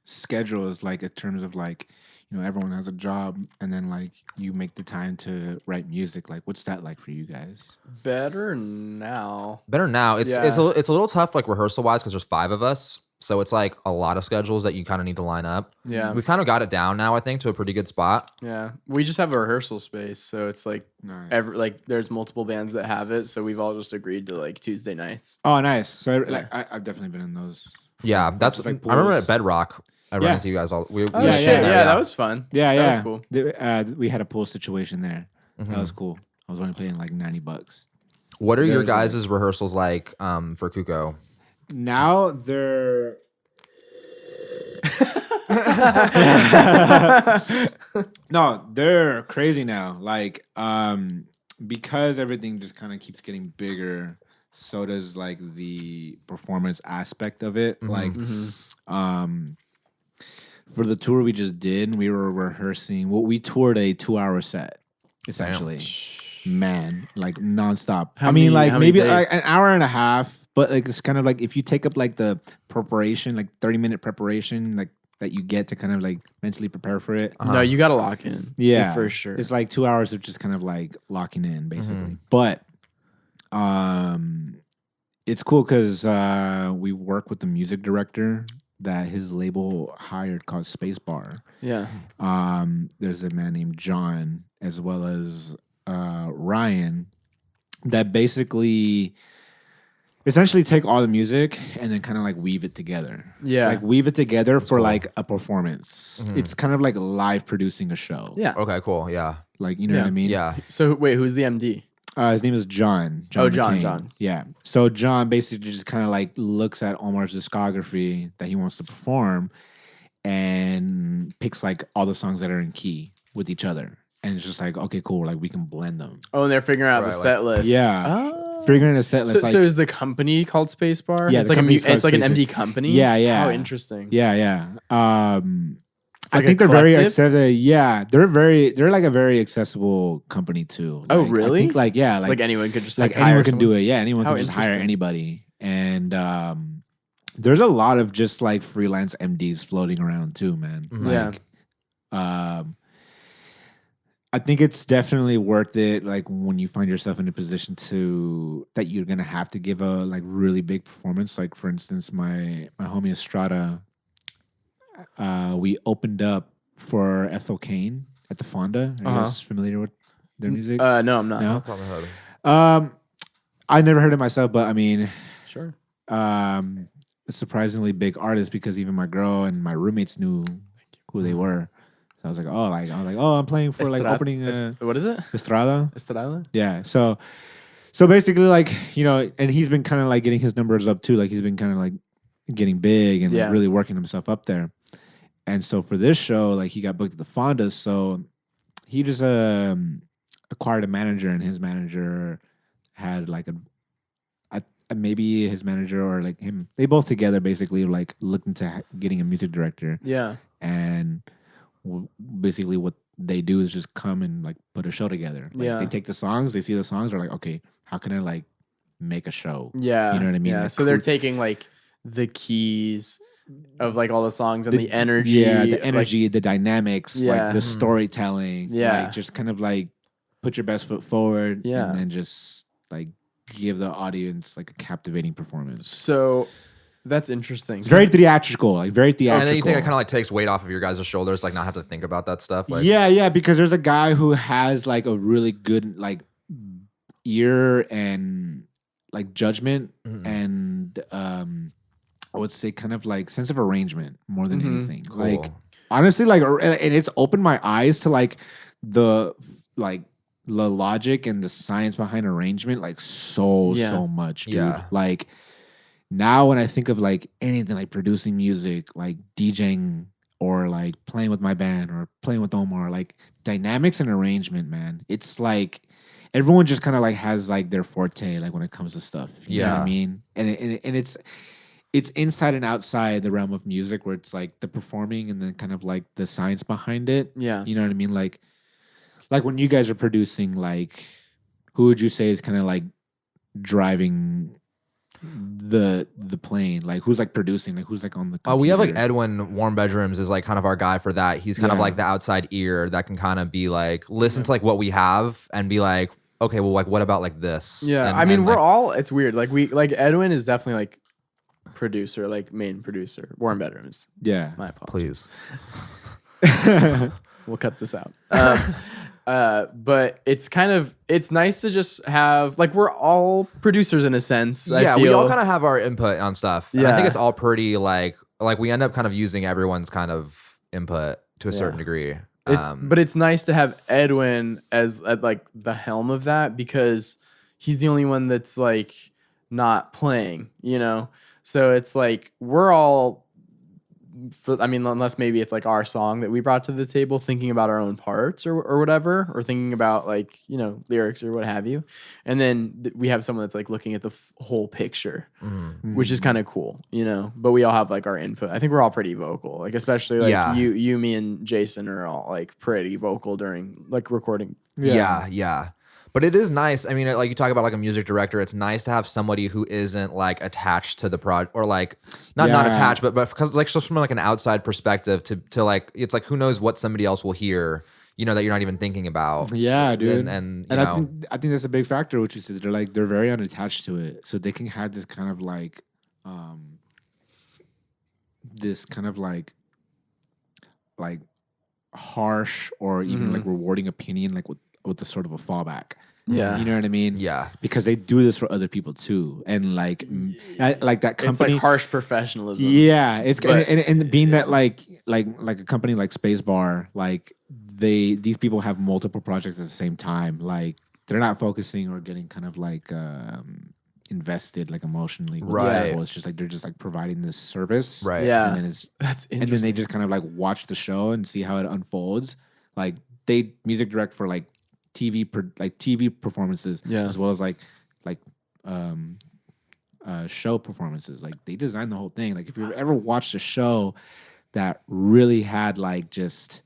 schedules like in terms of like, everyone has a job and then like you make the time to write music? Like what's that like for you guys? Better now. It's a little tough like rehearsal wise because there's 5 of us. So it's like a lot of schedules that you kind of need to line up. Yeah. We've kind of got it down now, I think, to a pretty good spot. Yeah. We just have a rehearsal space. So it's like there's multiple bands that have it. So we've all just agreed to like Tuesday nights. Oh, nice. So like I've definitely been in those. Yeah, that's like I remember at Bedrock. I ran into you guys all. Shit! Yeah, that was fun. Yeah, that was cool. We had a pool situation there. That was cool. I was only paying like $90. What are your guys' rehearsals like for Cuco? Now they're no, they're crazy now. Like because everything just kind of keeps getting bigger, so does like the performance aspect of it. Like for the tour we just did, we were rehearsing. Well, we toured a 2-hour set, essentially. Damn. Man, like nonstop. Maybe like an hour and a half, but like it's kind of like if you take up like the preparation, like 30-minute preparation, like that you get to kind of like mentally prepare for it. No, you got to lock in. Yeah, for sure. It's like 2 hours of just kind of like locking in, basically. But it's cool because we work with the music director that his label hired called Spacebar. Yeah. There's a man named John as well as Ryan that basically essentially take all the music and then kind of like weave it together. Yeah. Like weave it together for like a performance. It's kind of like live producing a show. Yeah. Okay, cool. Yeah. Like, you know what I mean? Yeah. So wait, who's the MD? His name is John. John. Yeah. So John basically just kind of like looks at Omar's discography that he wants to perform and picks like all the songs that are in key with each other. And it's just like, okay, cool. Like we can blend them. Oh, and they're figuring out the set list. Yeah. Figuring a set list. So is the company called Spacebar? Yeah. It's like an MD company? Yeah. How interesting. Yeah. I like think a they're very collective? accessible. Yeah, they're like a very accessible company too. Oh, Like, really? I think like anyone could just like hire anyone can someone? do it. Yeah, anyone How can just hire interesting. anybody. And there's a lot of just like freelance MDs floating around too, man. Yeah. I think it's definitely worth it. Like when you find yourself in a position that you're gonna have to give a like really big performance. Like for instance, my homie Estrada. We opened up for Ethel Cain at the Fonda. Are you guys familiar with their music? No, I'm not. No? That's on the hood. I never heard it myself, but I mean, Sure. a surprisingly big artist because even my girl and my roommates knew who they were. So I was like, I'm playing for like opening. What is it? Estrada. Estrada? Yeah. So basically, like, you know, and he's been kind of like getting his numbers up too. Like he's been kind of like getting big and like, really working himself up there. And so for this show, like he got booked at the Fonda. So he just acquired a manager, and his manager had like maybe his manager or like him. They both together basically like looked into getting a music director. Yeah. And basically what they do is just come and like put a show together. Like they take the songs, they see the songs, they're like, okay, how can I like make a show? Yeah. You know what I mean? Yeah. Like, So they're taking like the keys of like all the songs and the energy. Yeah, the energy, the dynamics, Yeah. like the storytelling. Yeah. Like just kind of like put your best foot forward. Yeah. And then just like give the audience like a captivating performance. So that's interesting. It's very theatrical, like very theatrical. And then you think it kind of like takes weight off of your guys' shoulders, like not have to think about that stuff. Like, yeah, because there's a guy who has like a really good like ear and like judgment and I would say kind of like sense of arrangement more than anything. Cool. Like honestly, like, and it's opened my eyes to like the logic and the science behind arrangement, like so much, dude. Yeah. Like now when I think of like anything like producing music, like DJing or like playing with my band or playing with Omar, like dynamics and arrangement, man, it's like everyone just kind of like has like their forte, like when it comes to stuff. You know what I mean? And it's inside and outside the realm of music where it's like the performing and then kind of like the science behind it. Yeah. You know what I mean? Like when you guys are producing, like who would you say is kind of like driving the plane? Like who's like producing? Like who's like on the computer? we have like Edwin Warm Bedrooms is like kind of our guy for that. He's kind of like the outside ear that can kind of be like listen to like what we have and be like, okay, well, like what about like this? Yeah. And, I mean, and, we're like, all, it's weird. Like Edwin is definitely like producer, like main producer. Warm bedrooms. Yeah. My apologies. Please. We'll cut this out. But it's nice to just have, like, we're all producers in a sense. Yeah, I feel. we all kind of have our input on stuff. And I think Yeah. it's all pretty like we end up kind of using everyone's kind of input to a certain degree. But it's nice to have Edwin as at like the helm of that, because he's the only one that's like not playing, you know? So it's like we're all, unless maybe it's like our song that we brought to the table, thinking about our own parts or whatever, or thinking about like, you know, lyrics or what have you. And then we have someone that's like looking at the whole picture, which is kind of cool, you know, but we all have like our input. I think we're all pretty vocal, like, especially like you, me and Jason are all like pretty vocal during like recording. Yeah. But it is nice. I mean, like you talk about like a music director, it's nice to have somebody who isn't like attached to the project, or like not attached, but because like just from like an outside perspective to like, it's like, who knows what somebody else will hear, you know, that you're not even thinking about. Yeah, dude. And you know, I think that's a big factor, which is that they're very unattached to it, so they can have this kind of like harsh or even like rewarding opinion, like with the sort of a fallback. Yeah. You know what I mean? Yeah. Because they do this for other people too. And like that company. It's like harsh professionalism. Yeah. And being that like a company like Spacebar, like these people have multiple projects at the same time. Like they're not focusing or getting kind of like invested like emotionally with the people. It's just like they're just like providing this service. Right. Yeah. And then That's interesting. and then they just kind of like watch the show and see how it unfolds. Like they music direct for like TV performances, as well as like show performances. Like they designed the whole thing. Like if you've ever watched a show that really had like just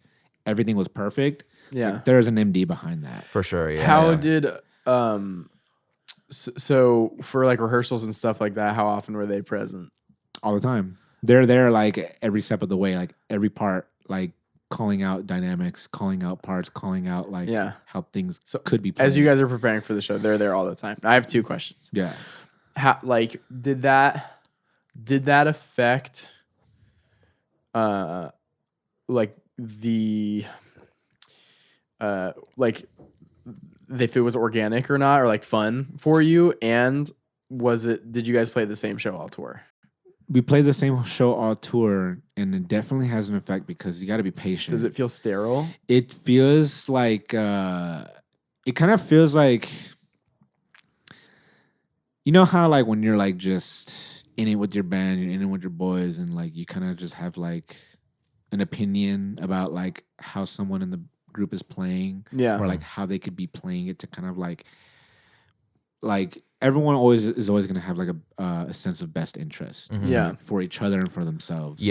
everything was perfect, like, there's an MD behind that for sure. Yeah. How did so for like rehearsals and stuff like that, how often were they present? All the time. They're there like every step of the way, like every part, like calling out dynamics, calling out parts, calling out like how things could be played. As you guys are preparing for the show, they're there all the time. I have two questions. Yeah. How, like, did that affect like the like if it was organic or not, or like fun for you? And did you guys play the same show all tour? We play the same show all tour, and it definitely has an effect because you got to be patient. Does it feel sterile? It feels like it kind of feels like, you know how like when you're like just in it with your band, you're in it with your boys, and like you kind of just have like an opinion about like how someone in the group is playing, or like how they could be playing it to kind of like everyone is always going to have like a sense of best interest for each other and for themselves.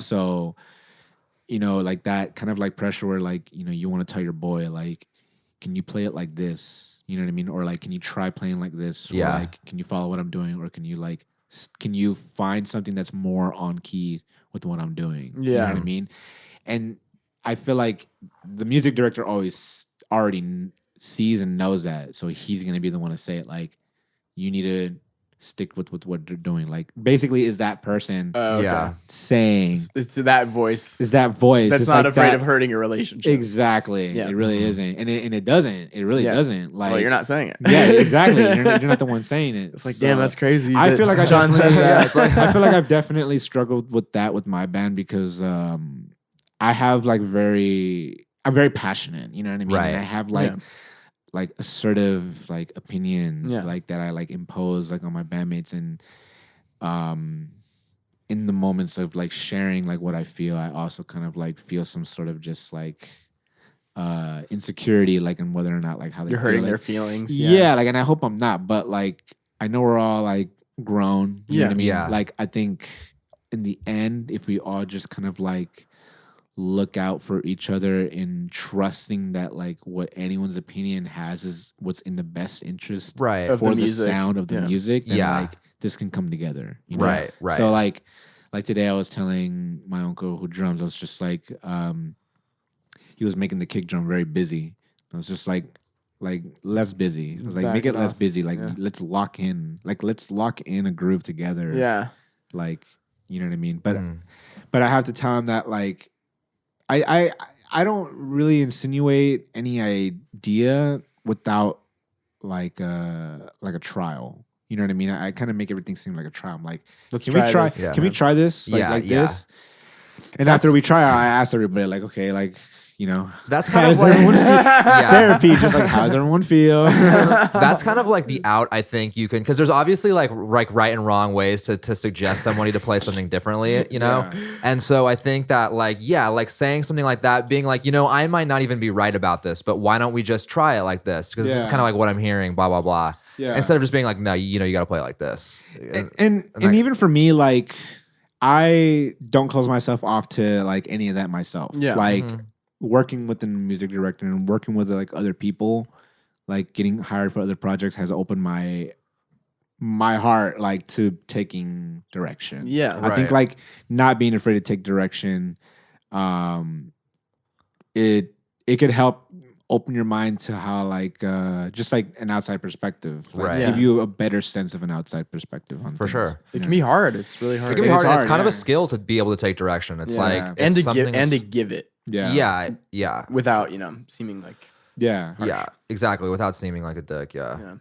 So, you know, like that kind of like pressure where like, you know, you want to tell your boy like, can you play it like this? You know what I mean? Or like, can you try playing like this? Or like, can you follow what I'm doing? Or can you find something that's more on key with what I'm doing? You know what I mean? And I feel like the music director always already sees and knows that, so he's gonna be the one to say it. Like, you need to stick with what they're doing. Like, basically, is that person saying it's that voice? Is that voice that's it's not like afraid that, of hurting your relationship? Exactly. Yeah. It really isn't, and it doesn't. It really doesn't. Like, well, you're not saying it. Yeah, exactly. You're not the one saying it. It's like, damn, that's crazy. I feel like John said that. It's like, I feel like I've definitely struggled with that with my band because I have like I'm very passionate. You know what I mean? Right. And I have like assertive like opinions like that I like impose like on my bandmates, and in the moments of like sharing like what I feel, I also kind of like feel some sort of just like insecurity, like in whether or not like how you're hurting their feelings. Yeah, like, and I hope I'm not, but like I know we're all like grown. You know what I mean? Yeah. Like I think in the end, if we all just kind of like look out for each other in trusting that like what anyone's opinion has is what's in the best interest for the sound of the music, then like this can come together, you know? Right. So like today I was telling my uncle who drums, I was just like he was making the kick drum very busy. I was just like less busy. I was like, make it less busy, like let's lock in a groove together. Like, you know what I mean? But I have to tell him that like I don't really insinuate any idea without like a trial. You know what I mean? I kind of make everything seem like a trial. I'm like, can we try? this. Can we try this? Like this? And after we try, I ask everybody like, okay, like, you know, that's kind of like therapy. Just like, how does everyone feel? That's kind of like the out. I think you can, because there's obviously like right and wrong ways to suggest somebody to play something differently, you know. And so I think that like saying something like that, being like, you know, I might not even be right about this, but why don't we just try it like this? Because this is kind of like what I'm hearing, blah blah blah. Yeah. Instead of just being like, no, you know, you got to play it like this. And even for me, like, I don't close myself off to like any of that myself. Yeah. Like. Working with the music director and working with like other people, like getting hired for other projects has opened my heart like to taking direction. Yeah, I think like not being afraid to take direction, it could help open your mind to how like just like an outside perspective, like give you a better sense of an outside perspective on things. Sure. It can be hard. It's really hard. It can be hard. It's kind of a skill to be able to take direction. It's like and to give it. Yeah. Without, you know, seeming like harsh. Yeah, exactly. Without seeming like a dick. Yeah.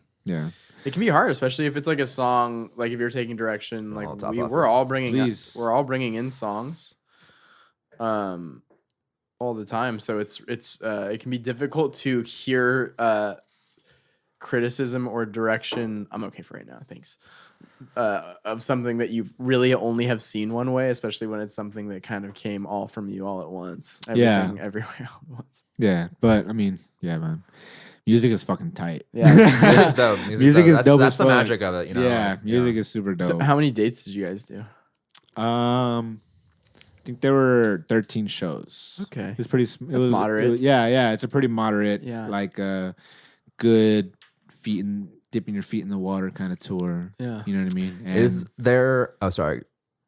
It can be hard, especially if it's like a song. Like if you're taking direction, like we're all bringing in songs, all the time. So it can be difficult to hear criticism or direction. I'm okay for right now, thanks. Of something that you've really only have seen one way, especially when it's something that kind of came all from you all at once. Everything everywhere all at once. Yeah, but I mean, yeah, man. Music is fucking tight. Yeah, it's dope. Music is dope. That's the magic of it, you know. Yeah, music is super dope. So how many dates did you guys do? I think there were 13 shows. Okay, it was pretty. It was moderate. It's a pretty moderate. Yeah, like good dipping your feet in the water kind of tour. Yeah, you know what I mean. And is there? Oh, sorry.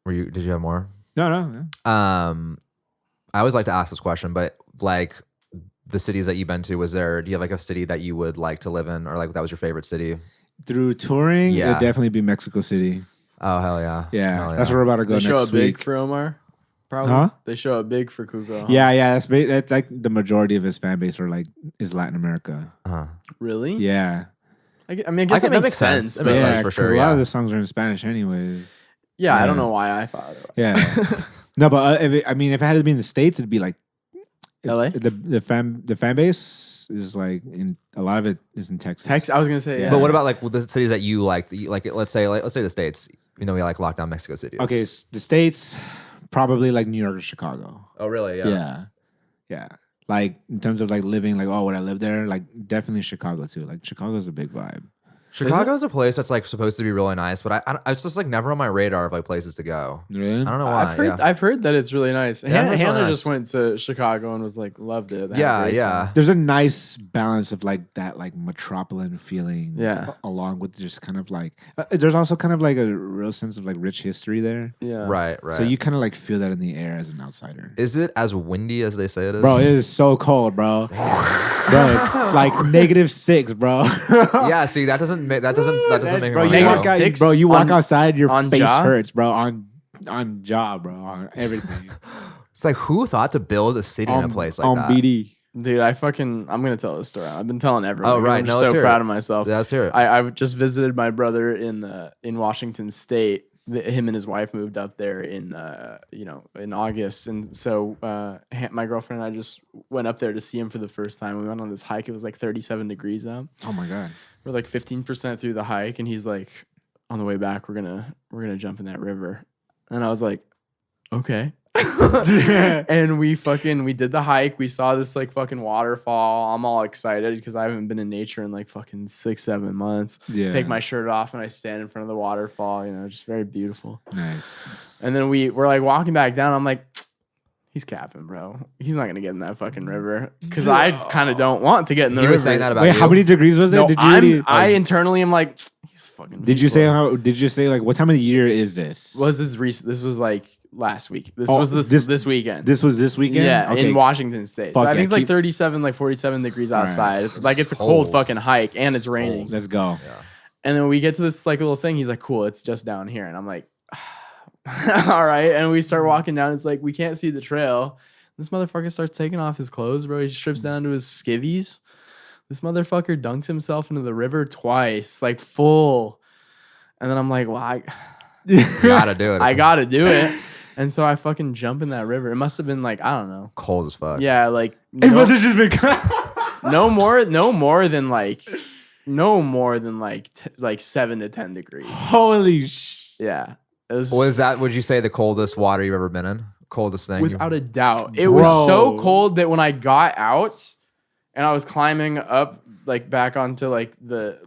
Did you have more? No. I always like to ask this question, but like the cities that you've been to, do you have like a city that you would like to live in, or like that was your favorite city? Through touring, it'd definitely be Mexico City. Oh hell yeah! Yeah, that's where we're about to go next week. They show up big for Omar. Probably. Huh? They show up big for Cuco. Huh? Yeah. That's like the majority of his fan base is Latin America. Really? Yeah. I guess that makes sense. It makes sense for sure. A lot of the songs are in Spanish, anyways. Yeah, I don't know why I thought it was. Yeah. No, but if it had to be in the States, it'd be like LA. The fan base is like in a lot of it is in Texas. I was gonna say, But what about like the cities that you like? Like let's say the States. You know, we like locked down Mexico City. Okay, the States, probably like New York or Chicago. Oh really? Yeah. Like in terms of like living, like would I live there? Like definitely Chicago too. Like Chicago's a big vibe. Chicago's a place that's like supposed to be really nice, but it's just like never on my radar of like places to go. Really? I don't know why. I've heard that it's really nice. Yeah, Hannah just went to Chicago and was like loved it. Yeah. There's a nice balance of like that like metropolitan feeling. Yeah. Along with just kind of like there's also kind of like a real sense of like rich history there. Yeah. Right. So you kind of like feel that in the air as an outsider. Is it as windy as they say it is? Bro, it is so cold, bro. Bro, it's like -6, bro. Yeah. See, that doesn't make me bro, you walk outside, your face hurts, bro. On job, bro. On everything. It's like, who thought to build a city in a place like that? On BD. Dude, I'm gonna tell this story. I've been telling everyone. Oh right, I'm so proud of myself. Yeah, let's hear it. I just visited my brother in Washington State. Him and his wife moved up there in August, and so my girlfriend and I just went up there to see him for the first time. We went on this hike. It was like 37 degrees out. Oh my god. We're like 15% through the hike, and he's like, on the way back, we're gonna jump in that river. And I was like, okay. And we did the hike. We saw this like fucking waterfall. I'm all excited because I haven't been in nature in like fucking 6-7 months. Yeah. Take my shirt off and I stand in front of the waterfall. You know, just very beautiful. Nice. And then we're like walking back down. I'm like, he's capping, bro. He's not gonna get in that fucking river because I kind of don't want to get in the river. He was saying that about you. How many degrees was it? No, I internally am like, he's fucking. Did you say like what time of the year is this? Was this recent? This was like last week. This was this weekend. This was this weekend? Yeah, okay. In Washington State. So I think it's like 37, like 47 degrees outside. Right. Like it's a cold fucking hike and it's raining. Let's go. Yeah. And then we get to this like little thing. He's like, cool, it's just down here. And I'm like, All right. And we start walking down. It's like, we can't see the trail. This motherfucker starts taking off his clothes, bro. He strips down to his skivvies. This motherfucker dunks himself into the river twice, like full. And then I'm like, well, You gotta do it. I gotta do it. And so I fucking jump in that river. It must have been like, I don't know. Cold as fuck. Yeah, like It must have just been no more than like 7 to 10 degrees. holy Yeah. Was that, would you say, the coldest water you've ever been in? Coldest thing? Without a doubt. It was so cold that when I got out and I was climbing up like back onto like the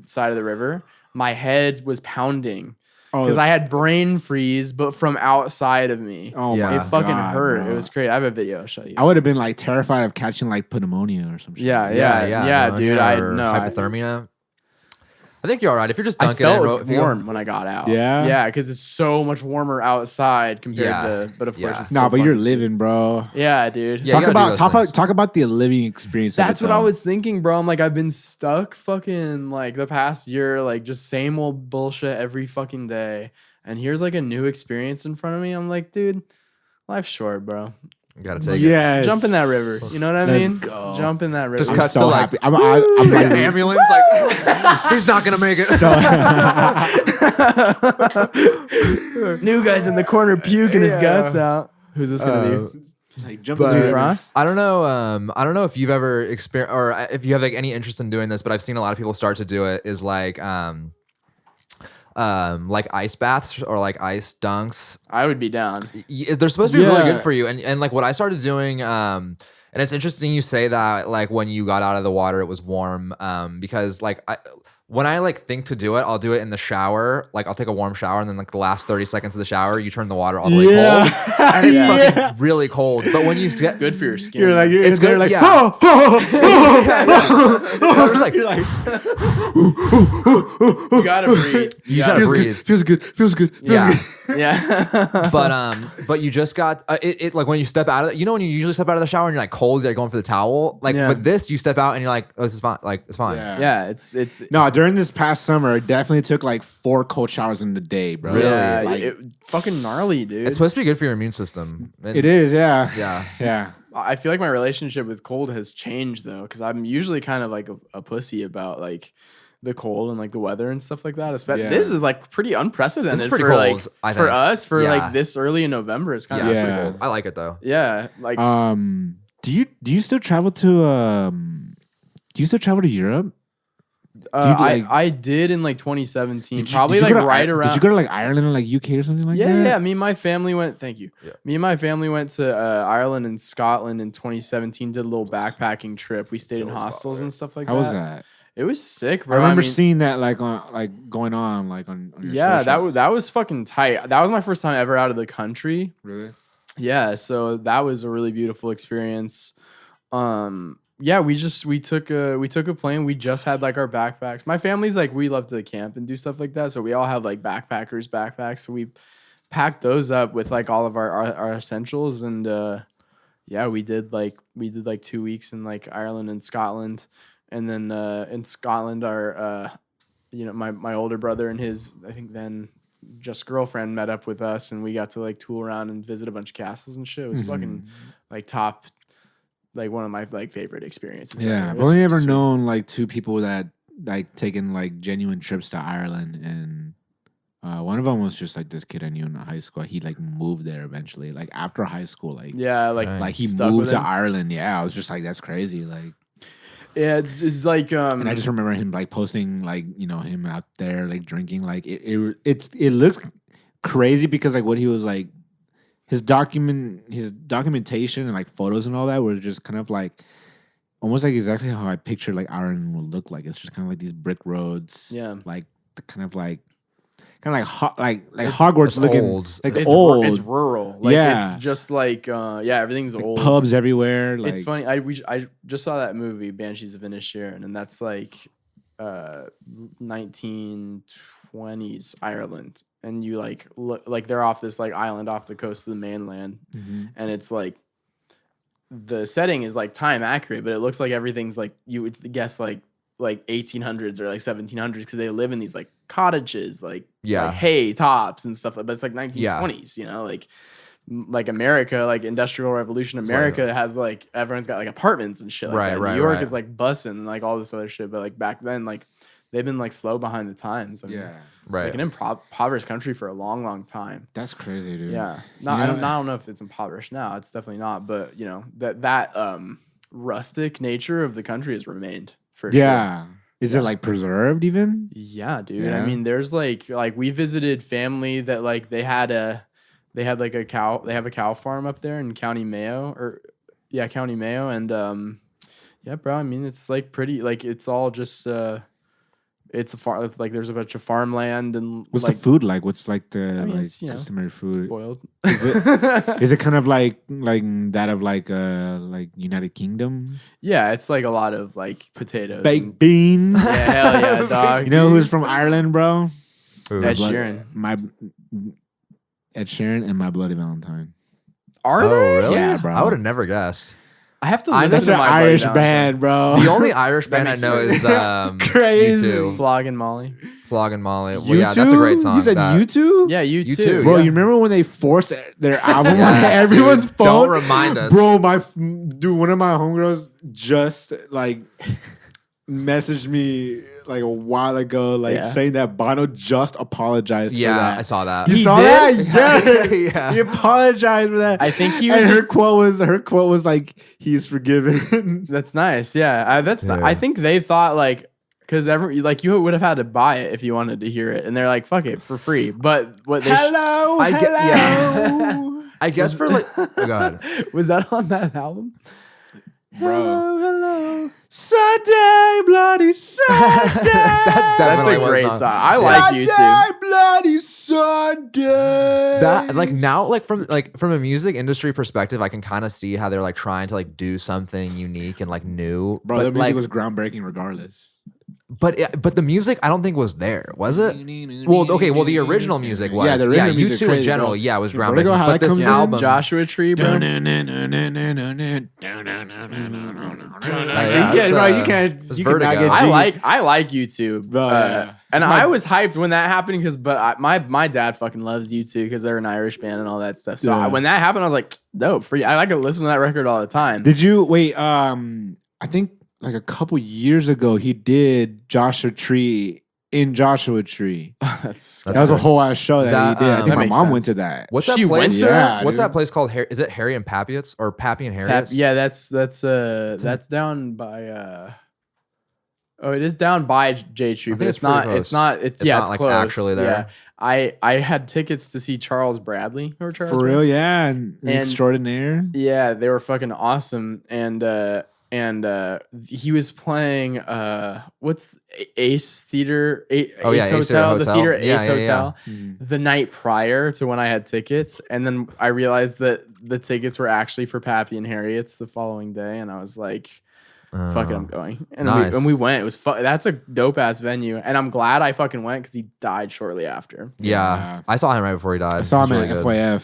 side of the river, my head was pounding. Because I had brain freeze, but from outside of me. Oh Yeah. my It fucking God, hurt. bro. It was crazy. I have a video I'll show you. I would have been like terrified of catching like pneumonia or some shit. Yeah, dude. Hypothermia. I think you're all right. If you're just I dunking felt if you warm when I got out. Yeah? Yeah, because it's so much warmer outside compared to, but of course Yeah. it's Nah, so but you're fucking- living, bro. Yeah, dude. Yeah, you gotta do those things. Talk about the living experience. That's of it, what I though. was thinking, bro. I'm like, I've been stuck fucking like the past year, like just same old bullshit every fucking day. And here's like a new experience in front of me. I'm like, dude, life's short, bro. You gotta take it. Yes. Jump in that river. You know what I Let's mean? go. Jump in that river. Just I'm cut so to, like, happy. I'm like Ambulance, like, he's not gonna make it. New guy's in the corner puking his guts out. Who's this gonna be? like jump But- in the Dude, river. Frost? I don't know. I don't know if you've ever experienced or if you have like any interest in doing this, but I've seen a lot of people start to do it. Is like ice baths or like ice dunks. I would be down. They're supposed to be really Yeah. good for you. And like what I started doing, and it's interesting you say that like when you got out of the water it was warm, because like when I like think to do it, I'll do it in the shower. Like I'll take a warm shower and then like the last 30 seconds of the shower, you turn the water all the way Yeah. cold. And it's fucking really cold. But when you get Good for your skin. You're like It's they're good, like yeah. oh, You're like, you're like You gotta breathe. you gotta feels breathe. good, feels good. Yeah. Yeah. But you just got it like when you step out of it, you know when you usually step out of the shower and you're like cold, you're like going for the towel. Like Yeah. with this, you step out and you're like, oh, this is fine. Like it's fine. Yeah. Yeah, it's No, during this past summer, it definitely took like 4 cold showers in the day, bro. Really? yeah, Like, it, fucking gnarly, dude. It's supposed to be good for your immune system. And- it is, yeah. Yeah. Yeah. I feel like my relationship with cold has changed though, because I'm usually kind of like a pussy about like the cold and like the weather and stuff like that. Especially Yeah. this is like pretty unprecedented This is pretty for cold, like I for think. us for Yeah. like this early in November. It's kind Yeah, of it's Yeah. pretty cold. I like it though. yeah, like Do you still travel to Europe? I did in like 2017, Did you- probably did you like go to right I- around. Did you go to like Ireland or like UK or something like that? Yeah. Me and my family went. Thank you. Yeah. Me and my family went to Ireland and Scotland in 2017. Did a little backpacking trip. We stayed in hostels and stuff like How that. was that? It was sick, bro. I remember mean, seeing that like on like going on like on your yeah, socials. that was fucking tight. That was my first time ever out of the country. really. Yeah, so that was a really beautiful experience. Yeah, we took a plane. We just had like our backpacks. My family's like, we love to camp and do stuff like that, so we all have like backpackers backpacks. So we packed those up with like all of our essentials, and yeah, we did like 2 weeks in like Ireland and Scotland, and then in Scotland our my older brother and his, I think then just girlfriend, met up with us, and we got to like tool around and visit a bunch of castles and shit. It was fucking like top, like one of my like favorite experiences. Yeah, ever. I've It was only ever sweet. known like 2 people that like taken like genuine trips to Ireland, and one of them was just like this kid I knew in high school. He like moved there eventually, like after high school, like Yeah, like he stuck moved with to him. Ireland. Yeah, I was just like, that's crazy. Like, Yeah, it's just like and I just remember him like posting like him out there like drinking. Like it looks crazy because like what he was like his documentation and like photos and all that were just kind of like almost like exactly how I pictured like Ireland would look like. It's just kind of like these brick roads. Yeah. Like the kind of like Hogwarts it's looking old. like it's old. it's rural. Like, Yeah. it's just like everything's like old. pubs everywhere. Like, It's funny. I just saw that movie Banshees of Inisherin, and that's like 1920s Ireland, and you like look like they're off this like island off the coast of the mainland, Mhm. and it's like the setting is like time accurate, but it looks like everything's like you would guess like 1800s or like 1700s because they live in these like cottages, like hay tops and stuff. But it's like 1920s, you know, like America, like Industrial Revolution America has like everyone's got like apartments and shit like that. New York is like bussin' and like all this other shit. But like back then, like they've been like slow behind the times. I mean, it's like an impoverished country for a long, long time. That's crazy, dude. Yeah. I don't know if it's impoverished now. It's definitely not. But you know, that rustic nature of the country has remained for sure. Is it like preserved even? Yeah, dude. I mean, there's like we visited family that like they have a cow farm up there in County Mayo County Mayo. And yeah, bro, I mean, it's like pretty, like it's all just it's a farm, like there's a bunch of farmland. And what's like, the food like? What's like the customary food? Spoiled. Is it kind of like that of like United Kingdom? Yeah, it's like a lot of like potatoes, baked beans. Yeah, hell yeah, dog. You know who's from Ireland, bro? Ed Sheeran. Ed Sheeran and My Bloody Valentine. Are they? Really? Yeah, bro. I would have never guessed. I have to listen to an My Irish Bloody band, bro. The only Irish band I know is crazy. U2. Flogging Molly. Flogging Molly. Well, yeah, that's a great song. You said U2? Yeah, U2. U2, Bro, yeah. you remember when they forced their album on everyone's phone? Don't remind us. Bro, one of my homegirls just like messaged me like a while ago, saying that Bono just apologized for that. Yeah, I saw that. You saw that? Yeah. Yeah. He apologized for that. I think he was. And her quote was like, "He's forgiven." That's nice. Yeah, I think they thought like, because you would have had to buy it if you wanted to hear it, and they're like, "Fuck it, for free." But what they hello. I guess for like, oh, go ahead. Was that on that album? Bro. Hello. Sunday, bloody Sunday. That's a great song. I like you too. Bloody Sunday. That like now, like from a music industry perspective, I can kind of see how they're like trying to like do something unique and like new. Bro, the music was groundbreaking regardless. But the music, I don't think was there, was it? Well, okay. Well, the original music was. Yeah, the original music U2 in general, bro. was groundbreaking. But this album, Joshua Tree, bro. You Vertigo. I like U2, Bro, and I was hyped when that happened because, my dad fucking loves U2 because they're an Irish band and all that stuff. So when that happened, I was like, dope. Free. I like to listen to that record all the time. Did you wait? I think like a couple years ago, he did Joshua Tree in Joshua Tree. that was a whole ass show that he did. I think my mom sense. went to that. What's that She place? went there? What's that place called? Is it Harry and Papiet's or Pappy and Harriet's? Yeah, that's down by. Oh, it is down by J Tree, but it's not. It's not. It's like close. actually there. Yeah. I had tickets to see Charles Bradley or Charles For real, yeah, and extraordinaire. Yeah, they were fucking awesome, and he was playing what's Ace Theater? Ace Hotel, the theater Ace Hotel, the night prior to when I had tickets, and then I realized that the tickets were actually for Pappy and Harriet's the following day, and I was like, fuck it, I'm going. And nice. we went. It was that's a dope ass venue, and I'm glad I fucking went because he died shortly after. Yeah, I saw him right before he died. I saw him at FYF.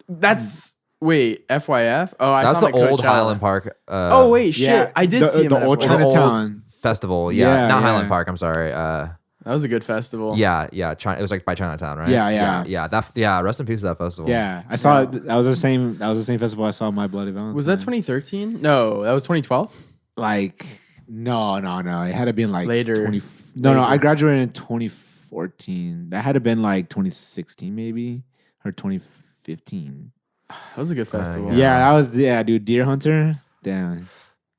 That's wait, FYF. Oh, I that's saw him the at old Coachella. Highland Park. Oh wait, shit, I did see him the at old FYF. Chinatown Festival. Yeah, not Highland Park. I'm sorry. That was a good festival. Yeah. It was like by Chinatown, right? Yeah. Rest in peace to that festival. Yeah, I saw it. That was the same festival I saw My Bloody Valentine. Was that 2013? No, that was 2012. Like no. It had to be in like later. No. I graduated in 2014. That had to been like 2016 maybe or 2015. That was a good festival. Yeah, that was dude. Deer Hunter. Damn.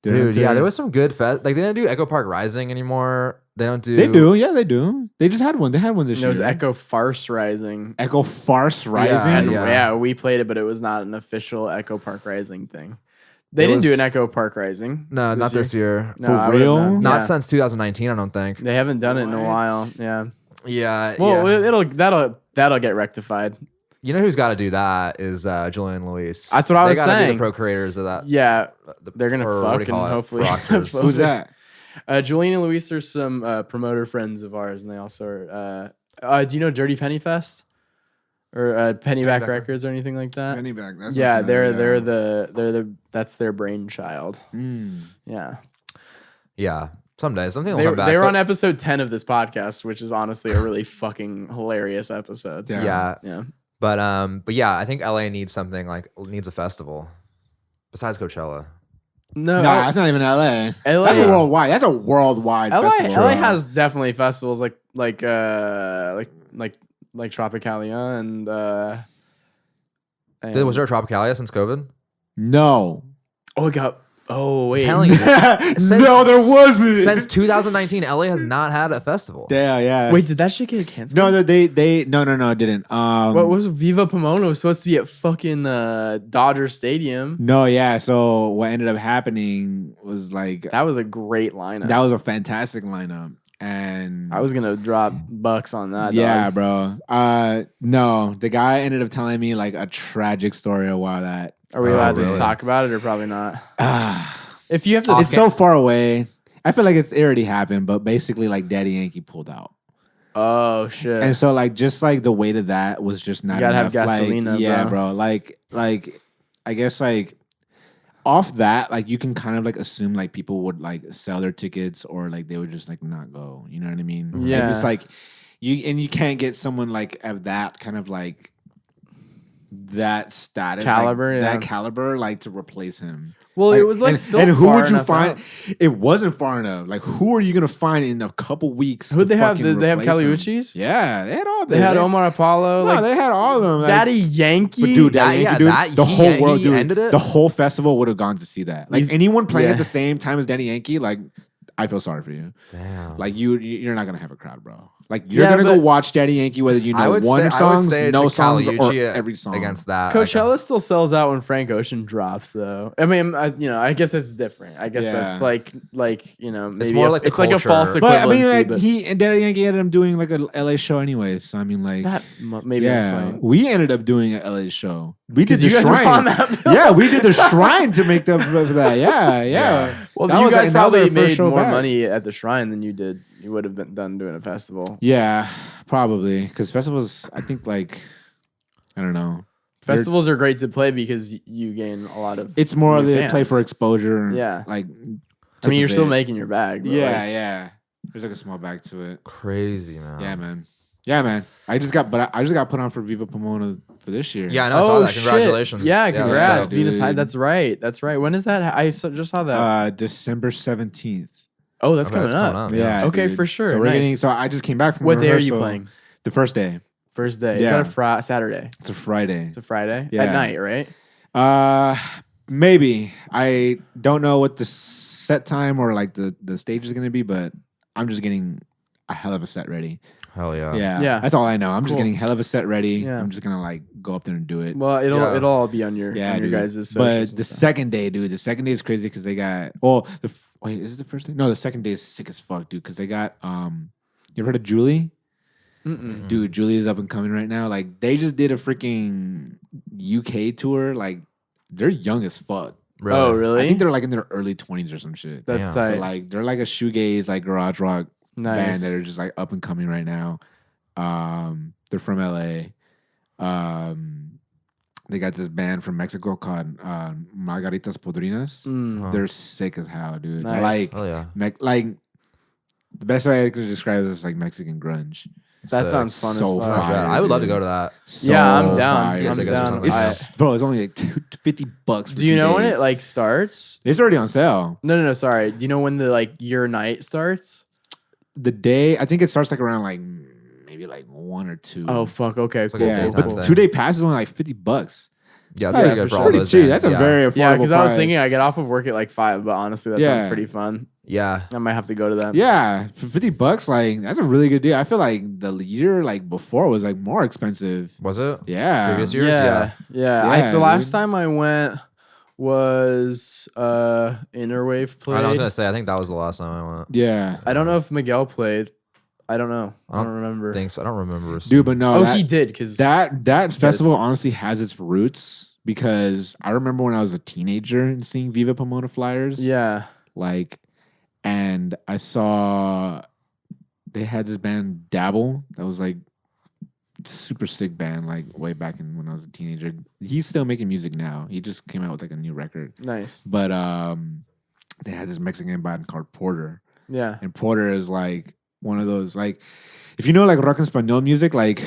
Dude, yeah, there was some good like they didn't do Echo Park Rising anymore. They don't do. They do, yeah, they do. They just had one. They had one this year. It was Echo Farce Rising. Echo Farce Rising. Yeah, we played it, but it was not an official Echo Park Rising thing. They didn't do an Echo Park Rising. No, not this year. No, for real? Not since 2019, I don't think. They haven't done it in a while. Yeah. Yeah. Well, that'll get rectified. You know who's got to do that is Julian and Luis. That's what I was saying. They got to be the saying. procreators of that. Yeah, they're gonna fuck and hopefully. Who's that? Julian and Luis are some promoter friends of ours, and they also are. Do you know Dirty Penny Fest or Pennyback Records or anything like that? Pennyback. That's they're the that's their brainchild. Mm. Yeah. Yeah. Someday, something will They come back. were on episode 10 of this podcast, which is honestly a really fucking hilarious episode. So, yeah. But yeah, I think LA needs a festival besides Coachella. No, that's not even LA. That's a worldwide. That's a worldwide festival. LA has definitely festivals like Tropicalia and was there a Tropicalia since COVID? No. Oh wait. I'm telling you. No, there wasn't. Since 2019, LA has not had a festival. Yeah. Wait, did that shit get canceled? No, it didn't. What was Viva Pomona was supposed to be at fucking Dodger Stadium. No, yeah. So what ended up happening was like that was a great lineup. That was a fantastic lineup. And I was gonna drop bucks on that. Yeah, dog. bro. No, the guy ended up telling me like a tragic story of why that. Are we allowed to talk about it or probably not? If you have to, it's so far away. I feel like it's already happened, but basically like Daddy Yankee pulled out. Oh shit! And so like just like the weight of that was just not. You gotta enough. have gasolina, like, yeah, bro. Like I guess like off that, like you can kind of like assume like people would like sell their tickets or like they would just like not go. You know what I mean? Yeah. Like, it's like you can't get someone like of that kind of like that status caliber, like, that caliber like to replace him. Well, like, it was like and who would you find? It wasn't far enough. Like who are you gonna find in a couple weeks? Who they have? Did they have Caliucci's? Yeah, they had all. They had Omar Apollo. No, they had all of them. Like, Daddy Yankee. But dude, Daddy Yankee, dude, the whole world, dude, ended it? the whole festival would have gone to see that. Like anyone playing at the same time as Daddy Yankee, like I feel sorry for you. Damn. Like you're not gonna have a crowd, bro. Like you're gonna go watch Daddy Yankee whether you know one songs, no songs, or every song. Against that, Coachella still sells out when Frank Ocean drops, though. I mean, I guess it's different. I guess that's like maybe it's more like it's like a false equivalency. But I mean, like, he and Daddy Yankee ended up doing like a LA show anyways. So I mean, like that maybe that's fine. We ended up doing an LA show. We did the you guys were on Shrine. that bill. Yeah, we did the Shrine to make up for that. Yeah. Well, that you was, guys probably made more back. money at the Shrine than you did. You would have been done doing a festival. Yeah, probably because festivals. I think like I don't know. Festivals are great to play because you gain a lot of. It's more of the fans. play for exposure. Yeah, like I mean, you're still making your bag. Yeah. There's like a small bag to it. Crazy, man. Yeah, man. I just got put on for Viva Pomona for this year. Yeah, I know. I saw that. Congratulations. Shit. Yeah, congrats. Go, Venus High. That's right. When is that? I just saw that. December 17th. Oh, that's coming up. Yeah. Okay, dude. for sure. So we're getting. So I just came back from. What day are you playing? The first day. First day. Yeah. Is that a Saturday? It's a Friday. It's a Friday. Yeah. At night, right? Maybe. I don't know what the set time or like the stage is gonna be, but I'm just getting a hell of a set ready. Hell yeah. Yeah. That's all I know. I'm just getting a hell of a set ready. Yeah. I'm just gonna like go up there and do it. Well, it'll all be on your guys' socials. But the second day, dude, is crazy because they got wait, is it the first day? No, the second day is sick as fuck, dude. Because they got you ever heard of Julie? Mm-mm. Dude, Julie is up and coming right now. Like they just did a freaking UK tour. Like they're young as fuck. Really? Oh, really? I think they're like in their early 20s or some shit. That's tight. But, like they're like a shoegaze, like garage rock band that are just like up and coming right now. They're from LA. They got this band from Mexico called Margaritas Podrinas. They're sick as hell, dude. Nice. Like, like the best way I could describe it is like Mexican grunge. That sounds fun so as fuck. fire, I would love to dude. go to that. Yeah, I'm down. fire. I'm down. Bro, it's only like $50 for Do you 2 know when days. it like starts? It's already on sale. No. Sorry. Do you know when the like your night starts? The day, I think it starts like around like maybe like 1 or 2. Oh fuck. Okay. Cool. yeah, cool, but cool. 2 day pass is only like $50. Yeah, it's pretty good for all pretty those cheap. bands. That's a very affordable. Yeah, because I was price. thinking I get off of work at like 5, but honestly, that sounds pretty fun. Yeah. I might have to go to that. Yeah, for $50, like that's a really good deal. I feel like the year like before was like more expensive. Was it? Yeah, Previous years? Yeah. The last time I went was Innerwave played. I was gonna say, I think that was the last time I went. Yeah, I don't know if Miguel played. I don't know. I don't remember. Thanks. I don't remember. dude, but no, He did because that festival honestly has its roots because I remember when I was a teenager and seeing Viva Pomona flyers. Yeah. Like, and I saw they had this band Dabble that was like super sick band like way back in when I was a teenager. He's still making music now. He just came out with like a new record. Nice. But they had this Mexican band called Porter. Yeah. And Porter is like one of those, like, if you know like rock and español music, like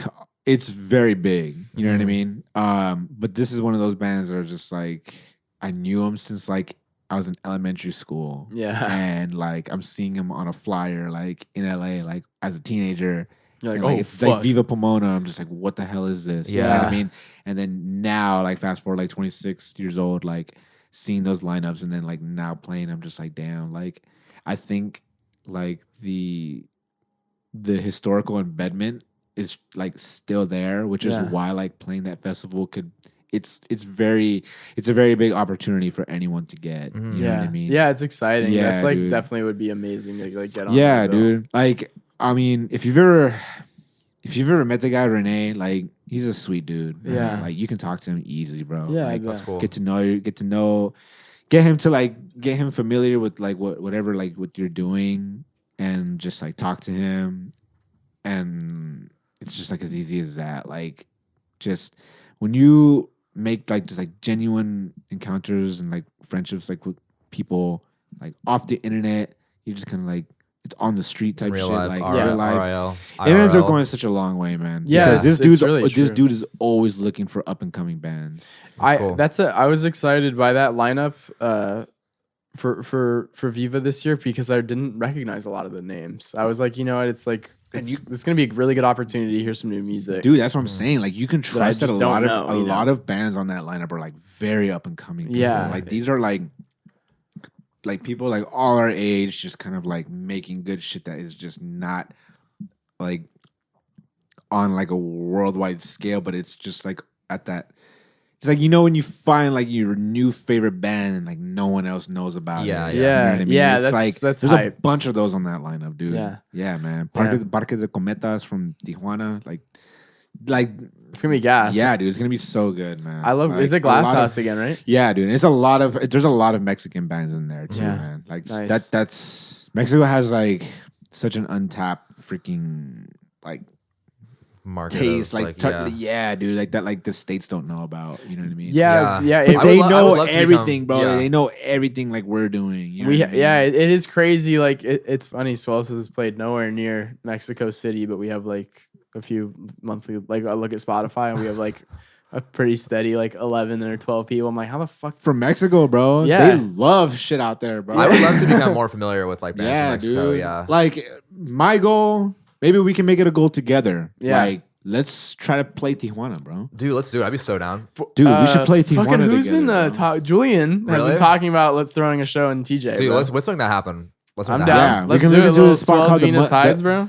it's very big. You know what I mean? But this is one of those bands that are just like, I knew him since like I was in elementary school. Yeah. And like I'm seeing him on a flyer like in LA, like as a teenager. You're like, and, oh, like, it's fuck. like Viva Pomona. I'm just like, what the hell is this? You know what Yeah. I mean? And then now, like fast forward like 26 years old, like seeing those lineups and then like now playing, I'm just like, damn, like I think like the historical embedment is like still there, which is why like playing that festival could it's a very big opportunity for anyone to get. You know what I mean? Yeah, it's exciting. Yeah, That's like dude. definitely would be amazing to like get on. Yeah, that bill. dude. Like, I mean, if you've ever met the guy Renee, like he's a sweet dude. Man. Yeah. Like you can talk to him easy, bro. Yeah, like, That's cool. get him familiar with like whatever like what you're doing and just like talk to him. And it's just like as easy as that. Like just when you make like just like genuine encounters and like friendships like with people like off the internet, you just kind of like it's on the street type Real shit. life, Like RL, real life. RL, It ends up IRL. going such a long way, man. Yeah, because this it's really true. dude is always looking for up and coming bands. Cool. I was excited by that lineup for Viva this year because I didn't recognize a lot of the names. I was like, you know what, it's like it's gonna be a really good opportunity to hear some new music. Dude, that's what I'm saying. Like you can trust that just a don't lot know, of you know? lot of bands on that lineup are like very up and coming people. Yeah. Like these are like people like all our age just kind of like making good shit that is just not like on like a worldwide scale, but it's just like at that. It's like, you know, when you find like your new favorite band and like no one else knows about Yeah, it. yeah. You know what I mean? Yeah, It's that's- like that's there's hype. a bunch of those on that lineup, dude. Yeah. Yeah, man. Yeah. Parque de Cometas from Tijuana, like It's gonna be gas. yeah, dude, it's gonna be so good, man. I love. Like, Is it a Glass lot of- House again, right? Yeah, dude. There's a lot of Mexican bands in there too, Yeah. man. Like Nice. that's Mexico has like such an untapped freaking like Market taste, of, like, yeah, dude, like that, like the states don't know about. You know what I mean? Yeah, Yeah. yeah. But I they would I know would love to everything, become- bro. yeah. They know everything like we're doing. You know what I mean? Yeah, it is crazy. Like it's funny. Swells has played nowhere near Mexico City, but we have like a few monthly. Like I look at Spotify and we have like a pretty steady like 11 or 12 people. I'm like, how the fuck? From Mexico, bro. Yeah. They love shit out there, bro. I would love to become more familiar with like bands yeah, from Mexico. dude. Yeah. Like my goal, maybe we can make it a goal together. Yeah. Like let's try to play Tijuana, bro. Dude, let's do it. I'd be so down. Dude, we should play Tijuana Fucking who's together, been bro. Julian has Really? been talking about let's throwing a show in TJ. Dude, bro. let's make that happen. Let's make I'm that down. happen. Yeah, Let's we can do look a into little a spot Swells called Venus Hides, bro.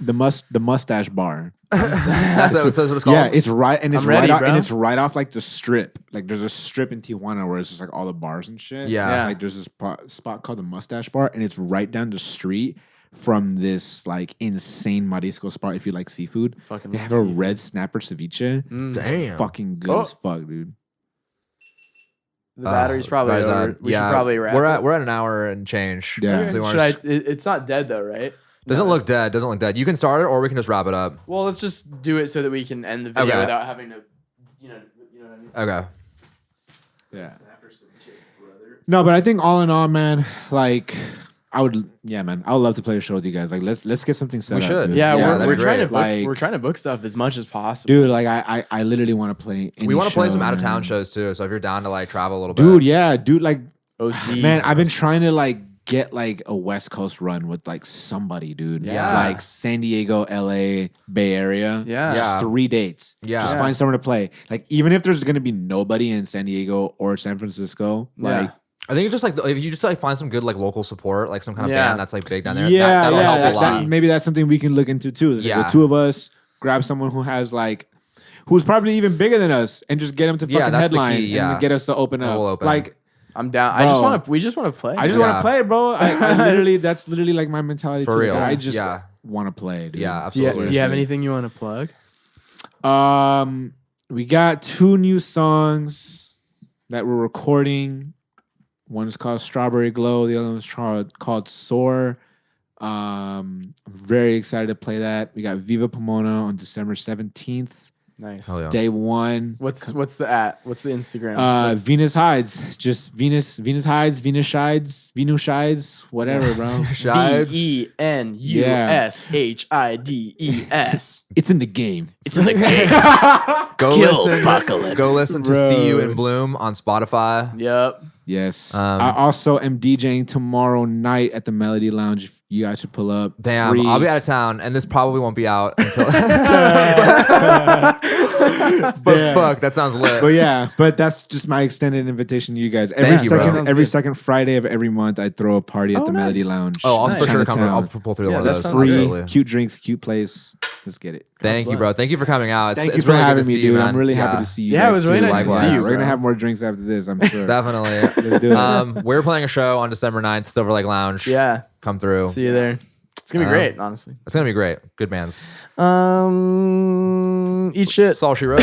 the mustache bar. That's what it's called. Yeah, it's right, and it's I'm ready, right off, bro. and it's right off like the strip. Like there's a strip in Tijuana where it's just like all the bars and shit. Yeah. Like there's this spot called the Mustache Bar, and it's right down the street from this like insane marisco spot. If you like seafood, Fucking they love have a seafood. red snapper ceviche. It's Damn. fucking good Oh. as fuck, dude. The battery's probably Guys, over. We yeah, should probably wrap. we're at an hour and change. Yeah. Okay. So you Should wanna it's not dead though, right? doesn't No, look dead. Doesn't look dead. You can start it, or we can just wrap it up. Well, let's just do it so that we can end the video Okay. without having to, you know what I mean. Okay. Yeah. Snapper ceviche, brother. No, but I think all in all, man, like I would love to play a show with you guys. Like let's get something set We up. should. dude. Yeah, that'd we're be trying to great. book, Like- we're trying to book stuff as much as possible. Dude, like I literally want to play. We want to play some show, out of town man. shows too. So if you're down to like travel a little bit, Dude, yeah, dude, like OC, man, I've been trying to like get like a West Coast run with like somebody, dude. Yeah. Like San Diego, LA, Bay Area. Yeah. Just Yeah. 3 dates. Yeah. Just Yeah. find somewhere to play. Like even if there's gonna be nobody in San Diego or San Francisco, Yeah. like I think it's just like if you just like find some good like local support, like some kind of Yeah. band that's like big down there. yeah, that'll help a that- lot. maybe that's something we can look into too. It's like Yeah. the two of us grab someone who has like who's probably even bigger than us and just get him to Yeah, fucking that's the headline key, yeah. and get us to open And up. we'll open. Like I'm down. Bro. We just want to play. I just Yeah. want to play, bro. I literally, that's literally like my mentality. For too. real. Like, I just Yeah. want to play, dude. Yeah, do you, absolutely. do you have anything you want to plug? We got 2 new songs that we're recording. One is called Strawberry Glow. The other one's called Soar. I'm very excited to play that. We got Viva Pomona on December 17th. Nice. Hell yeah. Day 1. What's the Instagram? Venus Hides. Just Venus Hides, Venus Shides, whatever, bro. Shides. VENUSHIDES. It's in the game. It's in the game. Go listen to Bro. See You in Bloom on Spotify. Yep. Yes. I also am DJing tomorrow night at the Melody Lounge. If you guys should pull up. Damn, Free. I'll be out of town, and this probably won't be out until. But fuck, that sounds lit. But that's just my extended invitation to you guys. Thank you, bro. Every second Friday of every month, I throw a party at the Melody Lounge. Oh, I'll for sure come. Chinatown. I'll pull through one of that those. sounds Free, Absolutely. cute drinks, cute place. Let's get it. Thank you, bro. Thank you for coming out. Thank It's you for really good having to me, see you, dude. man. I'm really happy to see you. Yeah, guys it was really too. nice to Likewise. see you. We're bro. gonna have more drinks after this, I'm sure. Definitely. Let's do it. We're playing a show on December 9th, Silver Lake Lounge. Yeah. Come through. See you there. It's gonna be great, honestly. It's gonna be great. Good bands. Eat shit. That's all she wrote.